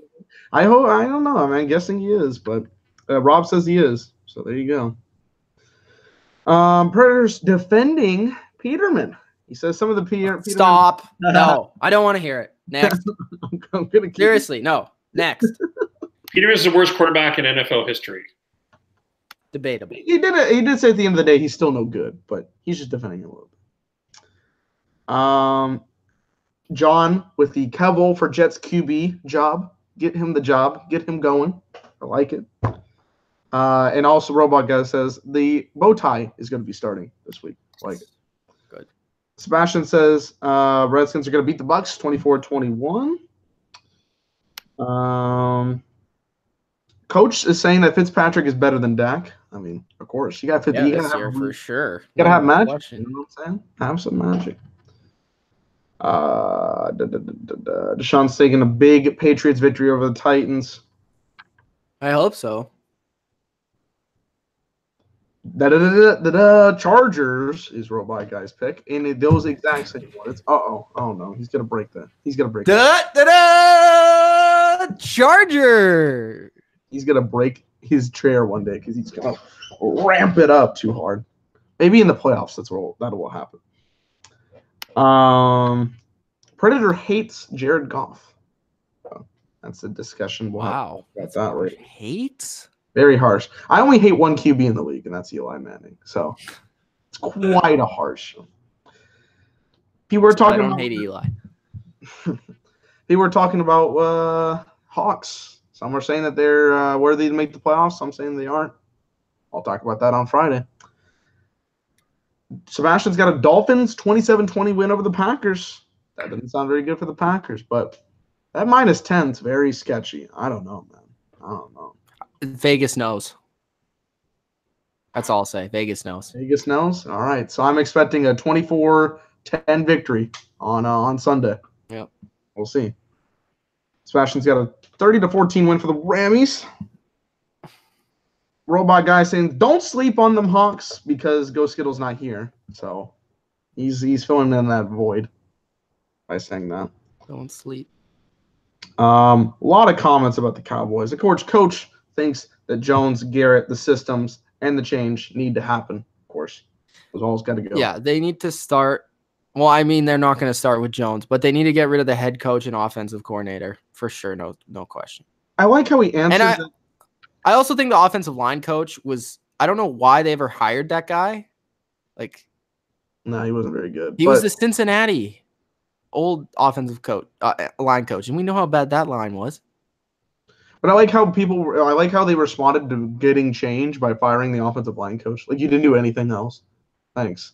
[SPEAKER 3] I don't know. I'm guessing he is, but Rob says he is. So there you go. Predators defending Peterman. He says some of the Peterman.
[SPEAKER 1] Stop. No, I don't want to hear it. Next.
[SPEAKER 3] I'm gonna keep
[SPEAKER 1] Seriously, no. Next.
[SPEAKER 2] Peterman is the worst quarterback in NFL history.
[SPEAKER 1] Debatable.
[SPEAKER 3] He did say at the end of the day he's still no good, but he's just defending a little bit. John with the Kevole for Jets QB job. Get him the job. Get him going. I like it. And also Robot Guy says the bow tie is going to be starting this week. I like it.
[SPEAKER 1] Good.
[SPEAKER 3] Sebastian says Redskins are going to beat the Bucs 24-21. Coach is saying that Fitzpatrick is better than Dak. I mean, of course. You got 50.
[SPEAKER 1] Yeah,
[SPEAKER 3] you
[SPEAKER 1] this year for sure.
[SPEAKER 3] You got to have magic.
[SPEAKER 1] Question.
[SPEAKER 3] You know what I'm saying? Have some magic. Deshaun's taking a big Patriots victory over the Titans.
[SPEAKER 1] I hope so.
[SPEAKER 3] Chargers is Robot Guy's pick, and those exact same words. Oh no, he's gonna break that. He's gonna break.
[SPEAKER 1] Charger.
[SPEAKER 3] He's gonna break his chair one day because he's gonna ramp it up too hard. Maybe in the playoffs, that will happen. Predator hates Jared Goff. That's a discussion.
[SPEAKER 1] Wow,
[SPEAKER 3] that's not right.
[SPEAKER 1] Hates.
[SPEAKER 3] Very harsh. I only hate one QB in the league, and that's Eli Manning. So it's quite a harsh. People were talking.
[SPEAKER 1] I don't hate Eli.
[SPEAKER 3] People were talking about Hawks. Some are saying that they're worthy to make the playoffs. Some saying they aren't. I'll talk about that on Friday. Sebastian's got a Dolphins 27-20 win over the Packers. That doesn't sound very good for the Packers, but that -10 is very sketchy. I don't know, man. I don't know.
[SPEAKER 1] Vegas knows. That's all I'll say. Vegas knows.
[SPEAKER 3] Vegas knows? All right. So I'm expecting a 24-10 victory on Sunday.
[SPEAKER 1] Yep.
[SPEAKER 3] We'll see. Sebastian's got a 30-14 win for the Rammies. Robot Guy saying, don't sleep on them Hawks because Ghost Skittle's not here. So he's filling in that void by saying that.
[SPEAKER 1] Don't sleep.
[SPEAKER 3] A lot of comments about the Cowboys. Of course, Coach thinks that Jones, Garrett, the systems, and the change need to happen. Of course, those all's got to go.
[SPEAKER 1] Yeah, they need to start. Well, I mean, they're not going to start with Jones, but they need to get rid of the head coach and offensive coordinator for sure. No question.
[SPEAKER 3] I like how he answers.
[SPEAKER 1] And I also think the offensive line coach was. I don't know why they ever hired that guy. Like,
[SPEAKER 3] no, he wasn't very good.
[SPEAKER 1] He was the Cincinnati old offensive line coach, and we know how bad that line was.
[SPEAKER 3] But I like how they responded to getting change by firing the offensive line coach. Like, you didn't do anything else. Thanks.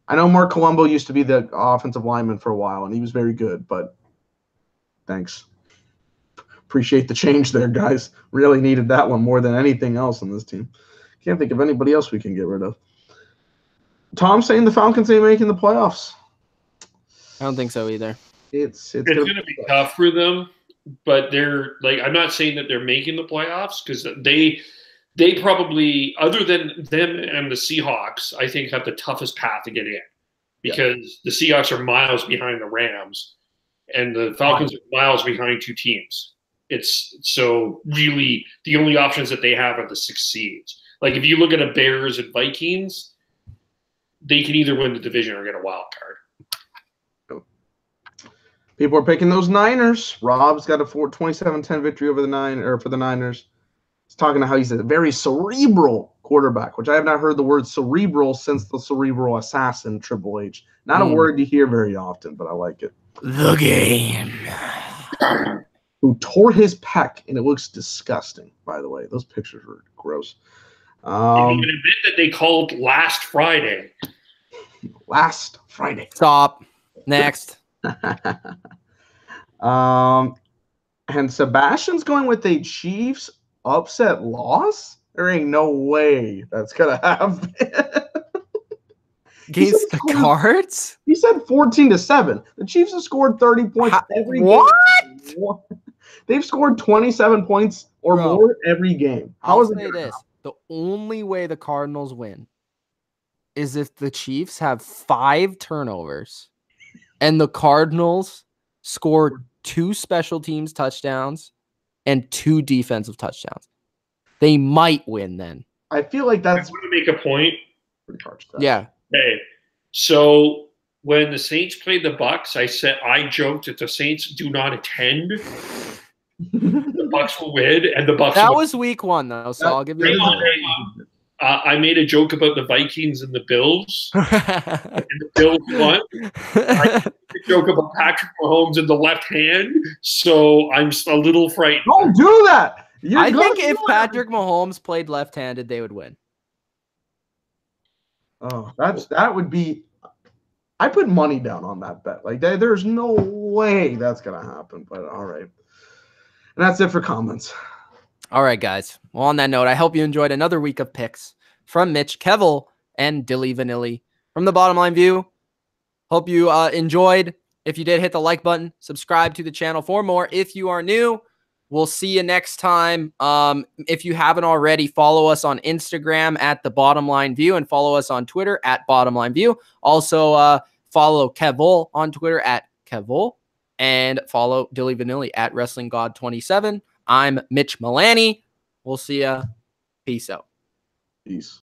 [SPEAKER 3] I know Mark Colombo used to be the offensive lineman for a while, and he was very good, but thanks. Appreciate the change there, guys. Really needed that one more than anything else on this team. Can't think of anybody else we can get rid of. Tom saying the Falcons ain't making the playoffs.
[SPEAKER 1] I don't think so either.
[SPEAKER 2] It's going to be tough for them, but they're like, I'm not saying that they're making the playoffs because they probably, other than them and the Seahawks, I think have the toughest path to get in because the Seahawks are miles behind the Rams and the Falcons are miles behind two teams. It's so really the only options that they have are the 6 seeds. Like if you look at a Bears and Vikings, they can either win the division or get a wild card.
[SPEAKER 3] People are picking those Niners. Rob's got a 27-10 victory over for the Niners. He's talking about how he's a very cerebral quarterback, which I have not heard the word cerebral since the cerebral assassin Triple H. Not a word you hear very often, but I like it.
[SPEAKER 1] The game.
[SPEAKER 3] Who tore his pec, and it looks disgusting, by the way. Those pictures were gross.
[SPEAKER 2] You can admit that they called last Friday.
[SPEAKER 3] Last Friday.
[SPEAKER 1] Stop. Next.
[SPEAKER 3] And Sebastian's going with a Chiefs upset loss? There ain't no way that's going to happen.
[SPEAKER 1] Against the Cards?
[SPEAKER 3] He said 14-7. The Chiefs have scored 30 points every game.
[SPEAKER 1] What?
[SPEAKER 3] They've scored 27 points or more every game.
[SPEAKER 1] I'll say this. The only way the Cardinals win is if the Chiefs have 5 turnovers and the Cardinals score 2 special teams touchdowns and 2 defensive touchdowns. They might win then.
[SPEAKER 3] I feel like that's
[SPEAKER 2] I'm going to make a point.
[SPEAKER 3] pretty harsh.
[SPEAKER 1] Yeah.
[SPEAKER 2] Hey, so when the Saints played the Bucs, I joked that the Saints do not attend. The Bucs will win, and the Bucs.
[SPEAKER 1] That was week 1, though, so I'll give you.
[SPEAKER 2] I made a joke about the Vikings and the Bills, and the Bills won. I made a joke about Patrick Mahomes in the left hand, so I'm a little frightened.
[SPEAKER 3] Don't do that.
[SPEAKER 1] I think if Patrick Mahomes played left-handed, they would win.
[SPEAKER 3] Oh, that would be. I put money down on that bet. Like, there's no way that's gonna happen. But all right, and that's it for comments.
[SPEAKER 1] All right, guys. Well, on that note, I hope you enjoyed another week of picks from Mitch, Kevole, and Dilly Vanilli from the Bottom Line View. Hope you enjoyed. If you did, hit the like button. Subscribe to the channel for more. If you are new, we'll see you next time. If you haven't already, follow us on Instagram at the Bottom Line View and follow us on Twitter at Bottom Line View. Also, follow Kevole on Twitter at Kevole and follow Dilly Vanilli at WrestlingGod27. I'm Mitch Milani. We'll see ya. Peace out.
[SPEAKER 3] Peace.